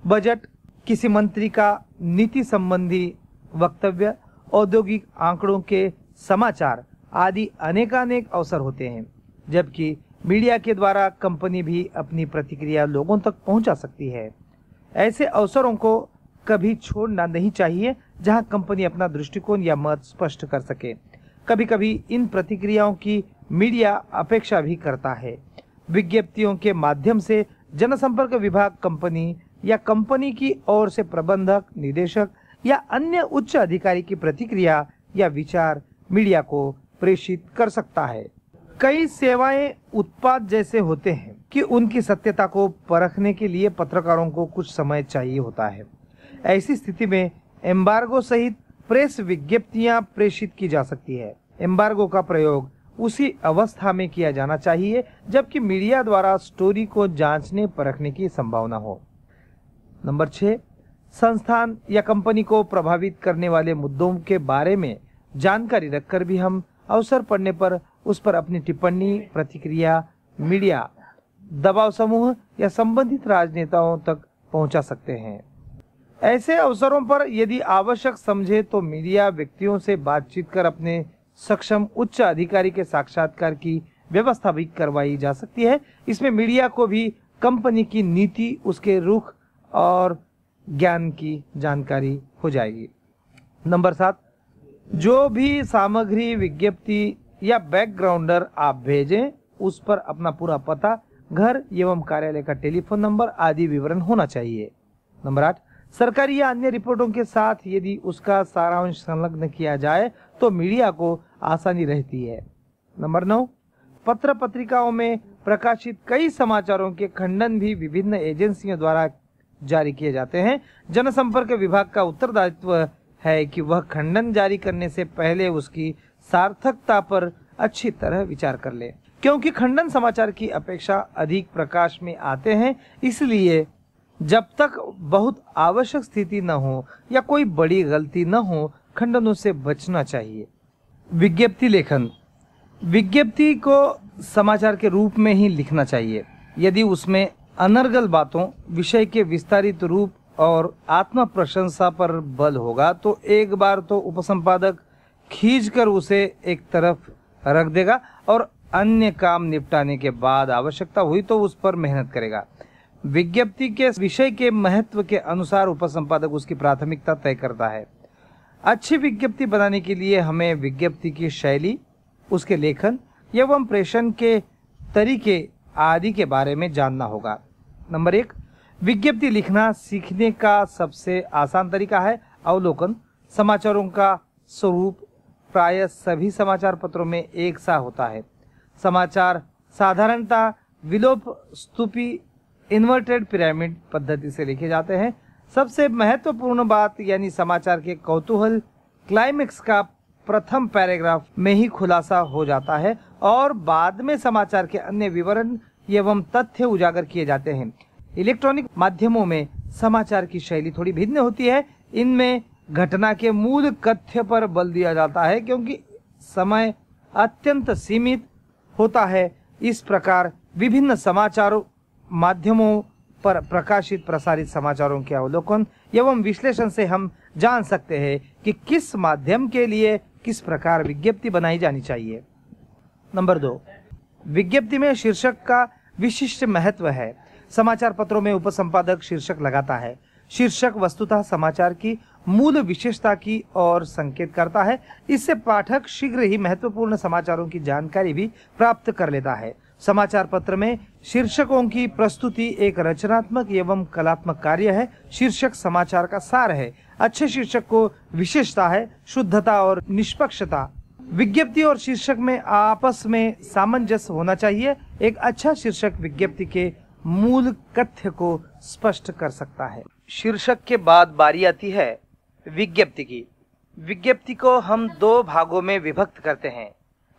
बजट, किसी मंत्री का नीति संबंधी वक्तव्य, औद्योगिक आंकड़ों के समाचार आदि अनेकानेक अवसर होते हैं, जबकि मीडिया के द्वारा कंपनी भी अपनी प्रतिक्रिया लोगों तक पहुंचा सकती है। ऐसे अवसरों को कभी छोड़ना नहीं चाहिए जहां कंपनी अपना दृष्टिकोण या मत स्पष्ट कर सके। कभी कभी इन प्रतिक्रियाओं की मीडिया अपेक्षा भी करता है। विज्ञप्तियों के माध्यम से जनसंपर्क विभाग कंपनी या कंपनी की ओर से प्रबंधक, निदेशक या अन्य उच्च अधिकारी की प्रतिक्रिया या विचार मीडिया को प्रेषित कर सकता है। कई सेवाएं उत्पाद जैसे होते हैं कि उनकी सत्यता को परखने के लिए पत्रकारों को कुछ समय चाहिए होता है। ऐसी स्थिति में एम्बार्गो सहित प्रेस विज्ञप्तियां प्रेषित की जा सकती है। एम्बार्गो का प्रयोग उसी अवस्था में किया जाना चाहिए जबकि मीडिया द्वारा स्टोरी को जांचने परखने की संभावना हो। नंबर 6, संस्थान या कंपनी को प्रभावित करने वाले मुद्दों के बारे में जानकारी रखकर भी हम अवसर पड़ने पर उस पर अपनी टिप्पणी, प्रतिक्रिया मीडिया, दबाव समूह या संबंधित राजनेताओं तक पहुंचा सकते हैं। ऐसे अवसरों पर यदि आवश्यक समझे तो मीडिया व्यक्तियों से बातचीत कर अपने सक्षम उच्च अधिकारी के साक्षात्कार की व्यवस्था भी करवाई जा सकती है। इसमें मीडिया को भी कंपनी की नीति, उसके रुख और ज्ञान की जानकारी हो जाएगी। नंबर 7, जो भी सामग्री, विज्ञप्ति या बैकग्राउंडर आप भेजें उस पर अपना पूरा पता, घर एवं कार्यालय का टेलीफोन नंबर आदि विवरण होना चाहिए। नंबर 8, सरकारी या अन्य रिपोर्टों के साथ यदि उसका सारांश संलग्न किया जाए तो मीडिया को आसानी रहती है। नंबर 9, पत्र पत्रिकाओं में प्रकाशित कई समाचारों के खंडन भी विभिन्न एजेंसियों द्वारा जारी किए जाते हैं। जनसंपर्क विभाग का उत्तरदायित्व है कि वह खंडन जारी करने से पहले उसकी सार्थकता पर अच्छी तरह विचार कर ले। क्योंकि खंडन समाचार की अपेक्षा अधिक प्रकाश में आते हैं, इसलिए जब तक बहुत आवश्यक स्थिति न हो या कोई बड़ी गलती न हो, खंडनों से बचना चाहिए। विज्ञप्ति लेखन, विज्ञप्ति को समाचार के रूप में ही लिखना चाहिए। यदि उसमें अनर्गल बातों, विषय के विस्तारित रूप और आत्म प्रशंसा पर बल होगा तो एक बार तो उपसंपादक खींचकर उसे एक तरफ रख देगा और अन्य काम निपटाने के बाद आवश्यकता हुई तो उस पर मेहनत करेगा। विज्ञप्ति के विषय के महत्व के अनुसार उपसंपादक उसकी प्राथमिकता तय करता है। अच्छी विज्ञप्ति बनाने के लिए हमें विज्ञप्ति की शैली, उसके लेखन एवं प्रेषण के तरीके आदि के बारे में जानना होगा। नंबर 1, विज्ञप्ति लिखना सीखने का सबसे आसान तरीका है। अवलोकन, समाचारों का स्वरूप प्रायः सभी समाचार पत्रों में एक सा होता है। समाचार साधारणतः विलोप स्तूपी, इन्वर्टेड पिरामिड पद्धति से लिखे जाते हैं। सबसे महत्वपूर्ण बात यानी समाचार के कौतूहल, क्लाइमेक्स का प्रथम पैराग्राफ में ही खुलासा हो जाता है और बाद में समाचार के अन्य विवरण एवं तथ्य उजागर किए जाते हैं। इलेक्ट्रॉनिक माध्यमों में समाचार की शैली थोड़ी भिन्न होती है। इनमें घटना के मूल कथ्य पर बल दिया जाता है क्योंकि समय अत्यंत सीमित होता है। इस प्रकार विभिन्न समाचार माध्यमों पर प्रकाशित प्रसारित समाचारों के अवलोकन एवं विश्लेषण से हम जान सकते हैं कि किस माध्यम के लिए किस प्रकार विज्ञप्ति बनाई जानी चाहिए। नंबर 2, विज्ञप्ति में शीर्षक का विशिष्ट महत्व है। समाचार पत्रों में उपसंपादक शीर्षक लगाता है। शीर्षक वस्तुतः समाचार की मूल विशेषता की ओर संकेत करता है। इससे पाठक शीघ्र ही महत्वपूर्ण समाचारों की जानकारी भी प्राप्त कर लेता है। समाचार पत्र में शीर्षकों की प्रस्तुति एक रचनात्मक एवं कलात्मक कार्य है। शीर्षक समाचार का सार है। अच्छे शीर्षक को विशेषता है शुद्धता और निष्पक्षता। विज्ञप्ति और शीर्षक में आपस में सामंजस्य होना चाहिए। एक अच्छा शीर्षक विज्ञप्ति के मूल कथ्य को स्पष्ट कर सकता है। शीर्षक के बाद बारी आती है विज्ञप्ति की। विज्ञप्ति को हम 2 भागों में विभक्त करते हैं।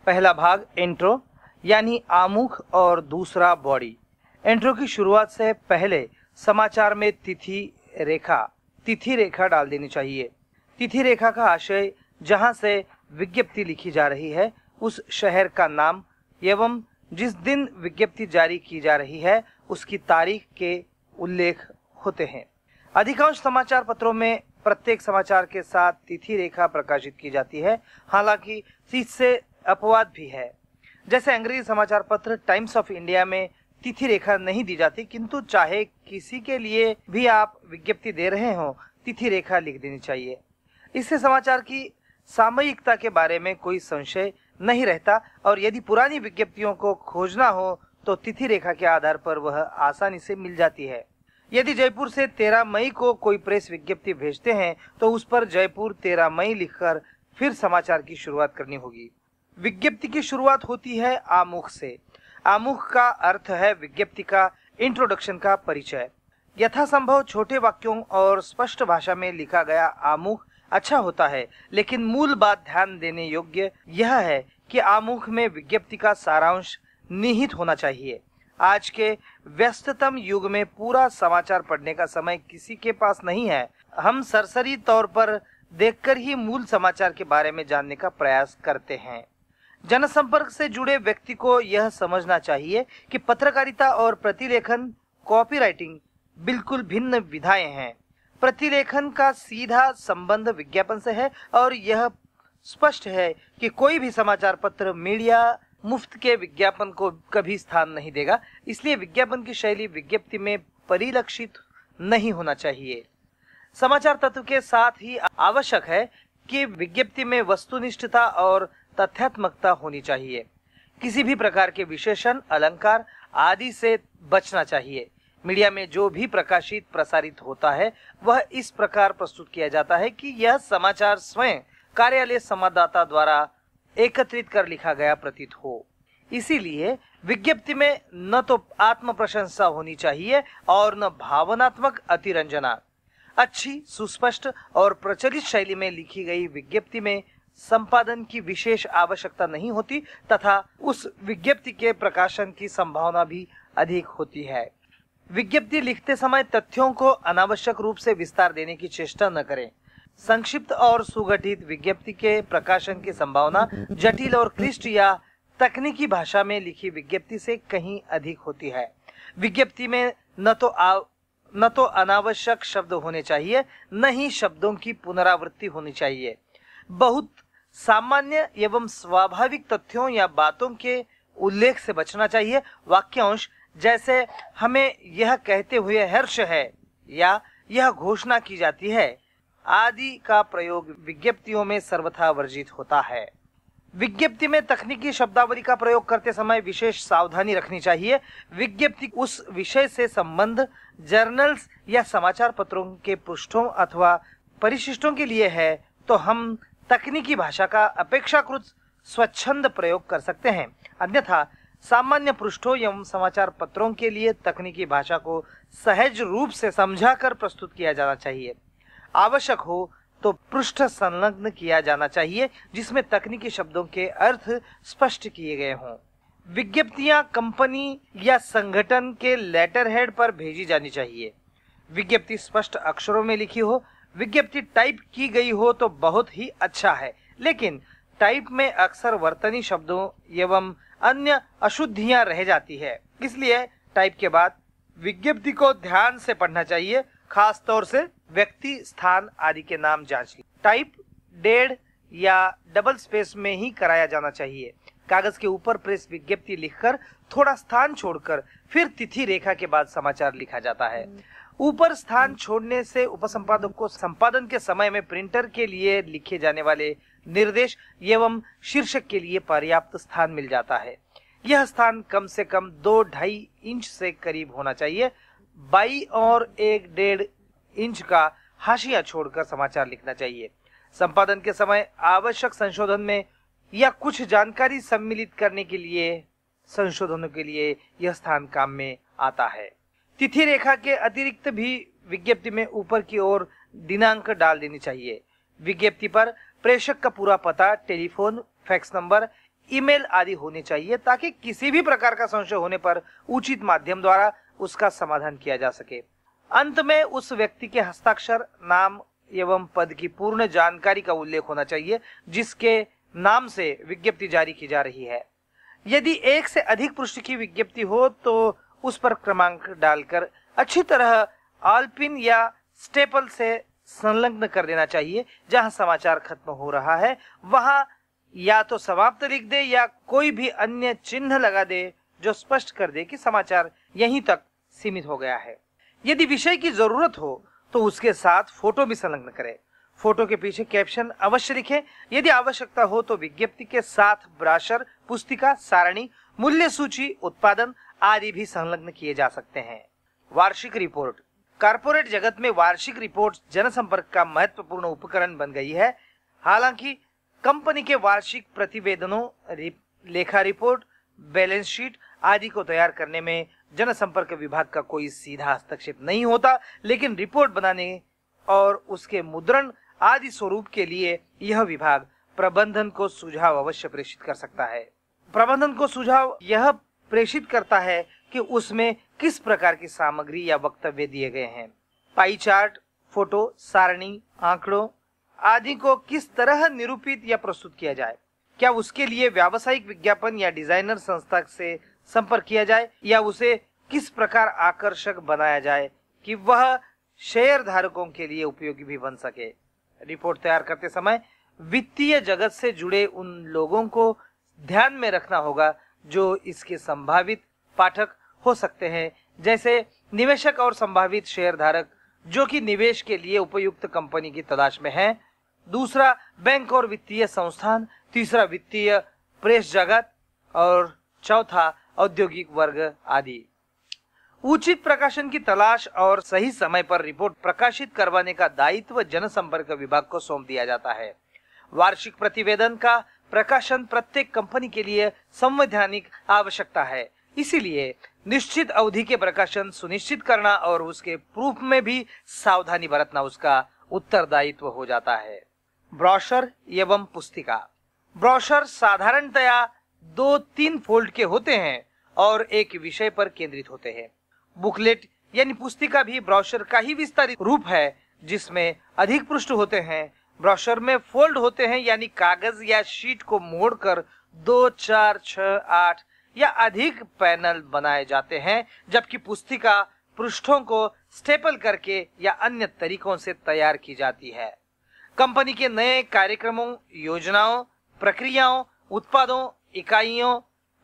पहला भाग इंट्रो यानी आमुख और दूसरा बॉडी। इंट्रो की शुरुआत से पहले समाचार में तिथि रेखा डाल देनी चाहिए। तिथि रेखा का आशय जहां से विज्ञप्ति लिखी जा रही है उस शहर का नाम एवं जिस दिन विज्ञप्ति जारी की जा रही है उसकी तारीख के उल्लेख होते हैं। अधिकांश समाचार पत्रों में प्रत्येक समाचार के साथ तिथि रेखा प्रकाशित की जाती है। हालांकि इससे अपवाद भी है। जैसे अंग्रेजी समाचार पत्र टाइम्स ऑफ इंडिया में तिथि रेखा नहीं दी जाती, किंतु चाहे किसी के लिए भी आप विज्ञप्ति दे रहे हो तिथि रेखा लिख देनी चाहिए। इससे समाचार की सामयिकता के बारे में कोई संशय नहीं रहता और यदि पुरानी विज्ञप्तियों को खोजना हो तो तिथि रेखा के आधार पर वह आसानी से मिल जाती है। यदि जयपुर से 13 मई को कोई प्रेस विज्ञप्ति भेजते हैं तो उस पर जयपुर 13 मई लिखकर फिर समाचार की शुरुआत करनी होगी। विज्ञप्ति की शुरुआत होती है आमुख से। आमुख का अर्थ है विज्ञप्ति का इंट्रोडक्शन का परिचय। यथासंभव छोटे वाक्यों और स्पष्ट भाषा में लिखा गया आमुख अच्छा होता है, लेकिन मूल बात ध्यान देने योग्य यह है कि आमुख में विज्ञप्ति का सारांश निहित होना चाहिए। आज के व्यस्ततम युग में पूरा समाचार पढ़ने का समय किसी के पास नहीं है। हम सरसरी तौर पर देखकर ही मूल समाचार के बारे में जानने का प्रयास करते हैं। जनसंपर्क से जुड़े व्यक्ति को यह समझना चाहिए कि पत्रकारिता और प्रतिलेखन कॉपीराइटिंग बिल्कुल भिन्न विधाएं हैं। प्रतिलेखन का सीधा संबंध विज्ञापन से है और यह स्पष्ट है कि कोई भी समाचार पत्र मीडिया मुफ्त के विज्ञापन को कभी स्थान नहीं देगा। इसलिए विज्ञापन की शैली विज्ञप्ति में परिलक्षित नहीं होना चाहिए। समाचार तत्व के साथ ही आवश्यक है कि विज्ञप्ति में वस्तुनिष्ठता और तथ्यात्मकता होनी चाहिए। किसी भी प्रकार के विशेषण, अलंकार आदि से बचना चाहिए। मीडिया में जो भी प्रकाशित प्रसारित होता है वह इस प्रकार प्रस्तुत किया जाता है कि यह समाचार स्वयं कार्यालय संवाददाता द्वारा एकत्रित कर लिखा गया प्रतीत हो। इसीलिए विज्ञप्ति में न तो आत्म प्रशंसा होनी चाहिए और न भावनात्मक अतिरंजना। अच्छी, सुस्पष्ट और प्रचलित शैली में लिखी गई विज्ञप्ति में संपादन की विशेष आवश्यकता नहीं होती तथा उस विज्ञप्ति के प्रकाशन की संभावना भी अधिक होती है। विज्ञप्ति लिखते समय तथ्यों को अनावश्यक रूप से विस्तार देने की चेष्टा न करें। संक्षिप्त और सुगठित विज्ञप्ति के प्रकाशन की संभावना जटिल और क्लिष्ट या तकनीकी भाषा में लिखी विज्ञप्ति से कहीं अधिक होती है। विज्ञप्ति में न तो अनावश्यक शब्द होने चाहिए, न ही शब्दों की पुनरावृत्ति होनी चाहिए। बहुत सामान्य एवं स्वाभाविक तथ्यों या बातों के उल्लेख से बचना चाहिए। वाक्यांश जैसे हमें यह कहते हुए हर्ष है या यह घोषणा की जाती है आदि का प्रयोग विज्ञप्तियों में सर्वथा वर्जित होता है। विज्ञप्ति में तकनीकी शब्दावली का प्रयोग करते समय विशेष सावधानी रखनी चाहिए। विज्ञप्ति उस विषय से संबंध जर्नल्स या समाचार पत्रों के पृष्ठों अथवा परिशिष्टों के लिए है तो हम तकनीकी भाषा का अपेक्षाकृत स्वच्छंद प्रयोग कर सकते हैं। अन्यथा सामान्य पृष्ठों एवं समाचार पत्रों के लिए तकनीकी भाषा को सहज रूप से समझाकर प्रस्तुत किया जाना चाहिए। आवश्यक हो तो पृष्ठ संलग्न किया जाना चाहिए जिसमें तकनीकी शब्दों के अर्थ स्पष्ट किए गए हों। विज्ञप्तियां कंपनी या संगठन के लेटर हेड पर भेजी जानी चाहिए। विज्ञप्ति स्पष्ट अक्षरों में लिखी हो। विज्ञप्ति टाइप की गई हो तो बहुत ही अच्छा है, लेकिन टाइप में अक्सर वर्तनी शब्दों एवं अन्य अशुद्धियां रह जाती है। इसलिए टाइप के बाद विज्ञप्ति को ध्यान से पढ़ना चाहिए, खास तौर से व्यक्ति, स्थान आदि के नाम जांचिए। टाइप, डेड या डबल स्पेस में ही कराया जाना चाहिए। कागज के ऊपर प्रेस विज्ञप्ति लिखकर थोड़ा स्थान छोड़कर फिर तिथि रेखा के बाद समाचार लिखा जाता है। ऊपर स्थान छोड़ने से उपसंपादक को संपादन के समय में प्रिंटर के लिए लिखे जाने वाले निर्देश एवं शीर्षक के लिए पर्याप्त स्थान मिल जाता है। यह स्थान कम से कम 2-2.5 इंच से करीब होना चाहिए। बाई और 1-1.5 इंच का हाशिया छोड़कर समाचार लिखना चाहिए। संपादन के समय आवश्यक संशोधन में या कुछ जानकारी सम्मिलित करने के लिए संशोधनों के लिए यह स्थान काम में आता है। तिथि रेखा के अतिरिक्त भी विज्ञप्ति में ऊपर की ओर दिनांक डाल देनी चाहिए। विज्ञप्ति पर प्रेषक का पूरा पता, टेलीफोन, फैक्स नंबर, ईमेल आदि होने चाहिए ताकि किसी भी प्रकार का संशय होने पर उचित माध्यम द्वारा उसका समाधान किया जा सके। अंत में उस व्यक्ति के हस्ताक्षर, नाम एवं पद की पूर्ण जानकारी का उल्लेख होना चाहिए जिसके नाम से विज्ञप्ति जारी की जा रही है। यदि एक से अधिक पृष्ठ की विज्ञप्ति हो तो उस पर क्रमांक डालकर अच्छी तरह आलपिन या स्टेपल से संलग्न कर देना चाहिए। जहां समाचार खत्म हो रहा है वहां या तो समाप्त लिख दे या कोई भी अन्य चिन्ह लगा दे जो स्पष्ट कर दे कि समाचार यहीं तक सीमित हो गया है। यदि विषय की जरूरत हो तो उसके साथ फोटो भी संलग्न करें। फोटो के पीछे कैप्शन अवश्य लिखें। यदि आवश्यकता हो तो विज्ञप्ति के साथ ब्राशर, पुस्तिका, सारणी, मूल्य सूची, उत्पादन आदि भी संलग्न किए जा सकते हैं। वार्षिक रिपोर्ट। कॉर्पोरेट जगत में वार्षिक रिपोर्ट जनसंपर्क का महत्वपूर्ण उपकरण बन गई है। हालांकि कंपनी के वार्षिक प्रतिवेदनों, लेखा रिपोर्ट, बैलेंस शीट आदि को तैयार करने में जनसंपर्क विभाग का कोई सीधा हस्तक्षेप नहीं होता, लेकिन रिपोर्ट बनाने और उसके मुद्रण आदि स्वरूप के लिए यह विभाग प्रबंधन को सुझाव अवश्य प्रेषित कर सकता है। प्रबंधन को सुझाव यह प्रेषित करता है कि उसमें किस प्रकार की सामग्री या वक्तव्य दिए गए हैं। पाई चार्ट, फोटो, सारणी, आंकड़ों आदि को किस तरह निरूपित या प्रस्तुत किया जाए। क्या उसके लिए व्यावसायिक विज्ञापन या डिजाइनर संस्था से संपर्क किया जाए या उसे किस प्रकार आकर्षक बनाया जाए कि वह शेयर धारकों के लिए उपयोगी भी बन सके। रिपोर्ट तैयार करते समय वित्तीय जगत से जुड़े उन लोगों को ध्यान में रखना होगा जो इसके संभावित पाठक हो सकते हैं, जैसे निवेशक और संभावित शेयर धारक जो कि निवेश के लिए उपयुक्त कंपनी की तलाश में हैं। दूसरा, बैंक और वित्तीय संस्थान। तीसरा, वित्तीय प्रेस जगत और चौथा, औद्योगिक वर्ग आदि। उचित प्रकाशन की तलाश और सही समय पर रिपोर्ट प्रकाशित करवाने का दायित्व जनसंपर्क विभाग को सौंप दिया जाता है। वार्षिक प्रतिवेदन का प्रकाशन प्रत्येक कंपनी के लिए संवैधानिक आवश्यकता है, इसीलिए निश्चित अवधि के प्रकाशन सुनिश्चित करना और उसके प्रूफ में भी सावधानी बरतना उसका उत्तरदायित्व हो जाता है। ब्रोशर एवं पुस्तिका। ब्रोशर साधारणतया 2-3 फोल्ड के होते हैं और एक विषय पर केंद्रित होते हैं। बुकलेट यानी पुस्तिका भी ब्रोशर का ही विस्तारित रूप है जिसमें अधिक पृष्ठ होते हैं। ब्रोशर में फोल्ड होते हैं यानी कागज या शीट को मोड़कर 2, 4, 6, 8 या अधिक पैनल बनाए जाते हैं, जबकि पुस्तिका पृष्ठों को स्टेपल करके या अन्य तरीकों से तैयार की जाती है। कंपनी के नए कार्यक्रमों, योजनाओं, प्रक्रियाओं, उत्पादों, इकाइयों,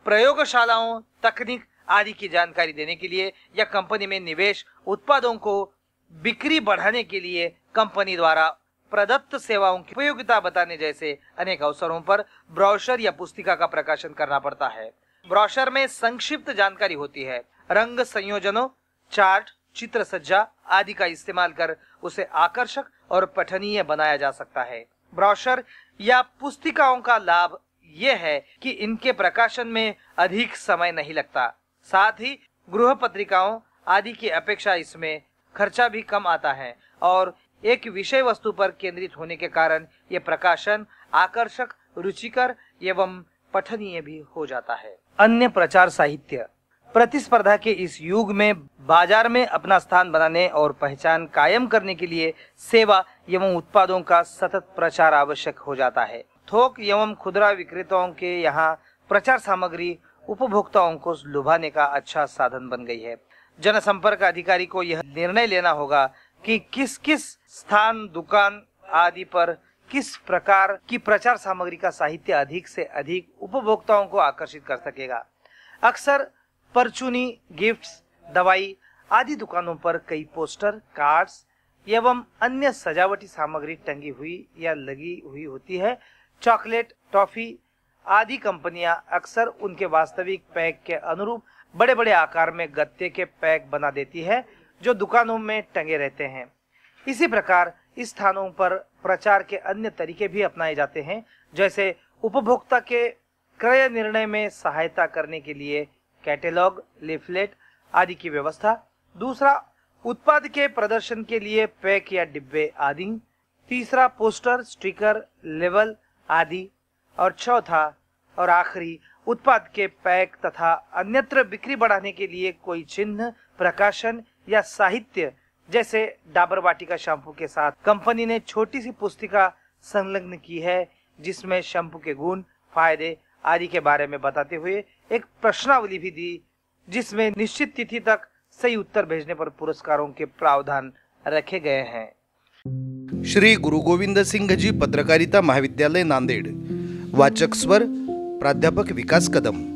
प्रयोगशालाओं, तकनीक आदि की जानकारी देने के लिए या कंपनी में निवेश, उत्पादों को बिक्री बढ़ाने के लिए कंपनी द्वारा प्रदत्त सेवाओं की उपयोगिता बताने जैसे अनेक अवसरों पर ब्रोशर या पुस्तिका का प्रकाशन करना पड़ता है। ब्रोशर में संक्षिप्त जानकारी होती है। रंग संयोजनों, चार्ट, चित्र सज्जा आदि का इस्तेमाल कर उसे आकर्षक और पठनीय बनाया जा सकता है। ब्रोशर या पुस्तिकाओं का लाभ यह है कि इनके प्रकाशन में अधिक समय नहीं लगता, साथ ही गृह पत्रिकाओं आदि की अपेक्षा इसमें खर्चा भी कम आता है और एक विषय वस्तु पर केंद्रित होने के कारण यह प्रकाशन आकर्षक, रुचिकर एवं पठनीय भी हो जाता है। अन्य प्रचार साहित्य। प्रतिस्पर्धा के इस युग में बाजार में अपना स्थान बनाने और पहचान कायम करने के लिए सेवा एवं उत्पादों का सतत प्रचार आवश्यक हो जाता है। थोक एवं खुदरा विक्रेताओं के यहाँ प्रचार सामग्री उपभोक्ताओं को लुभाने का अच्छा साधन बन गई है। जनसंपर्क अधिकारी को यह निर्णय लेना होगा कि किस किस स्थान, दुकान आदि पर किस प्रकार की प्रचार सामग्री का साहित्य अधिक से अधिक उपभोक्ताओं को आकर्षित कर सकेगा। अक्सर परचूनी, गिफ्ट्स, दवाई आदि दुकानों पर कई पोस्टर, कार्ड्स एवं अन्य सजावटी सामग्री टंगी हुई या लगी हुई होती है। चॉकलेट, टॉफी आदि कंपनियां अक्सर उनके वास्तविक पैक के अनुरूप बड़े बड़े आकार में गत्ते के पैक बना देती है जो दुकानों में टंगे रहते हैं। इसी प्रकार इस स्थानों पर प्रचार के अन्य तरीके भी अपनाए जाते हैं, जैसे उपभोक्ता के क्रय निर्णय में सहायता करने के लिए कैटलॉग, लीफलेट आदि की व्यवस्था। दूसरा, उत्पाद के प्रदर्शन के लिए पैक या डिब्बे आदि। तीसरा, पोस्टर, स्टिकर, लेबल आदि। और चौथा और आखिरी, उत्पाद के पैक तथा अन्यत्र बिक्री बढ़ाने के लिए कोई चिन्ह, प्रकाशन या साहित्य, जैसे डाबर वाटिका शैम्पू के साथ कंपनी ने छोटी सी पुस्तिका संलग्न की है जिसमें शैम्पू के गुण, फायदे आदि के बारे में बताते हुए एक प्रश्नावली भी दी, जिसमें निश्चित तिथि तक सही उत्तर भेजने पर पुरस्कारों के प्रावधान रखे गए हैं। श्री गुरु गोविंद सिंह जी पत्रकारिता महाविद्यालय नांदेड़। वाचक स्वर प्राध्यापक विकास कदम।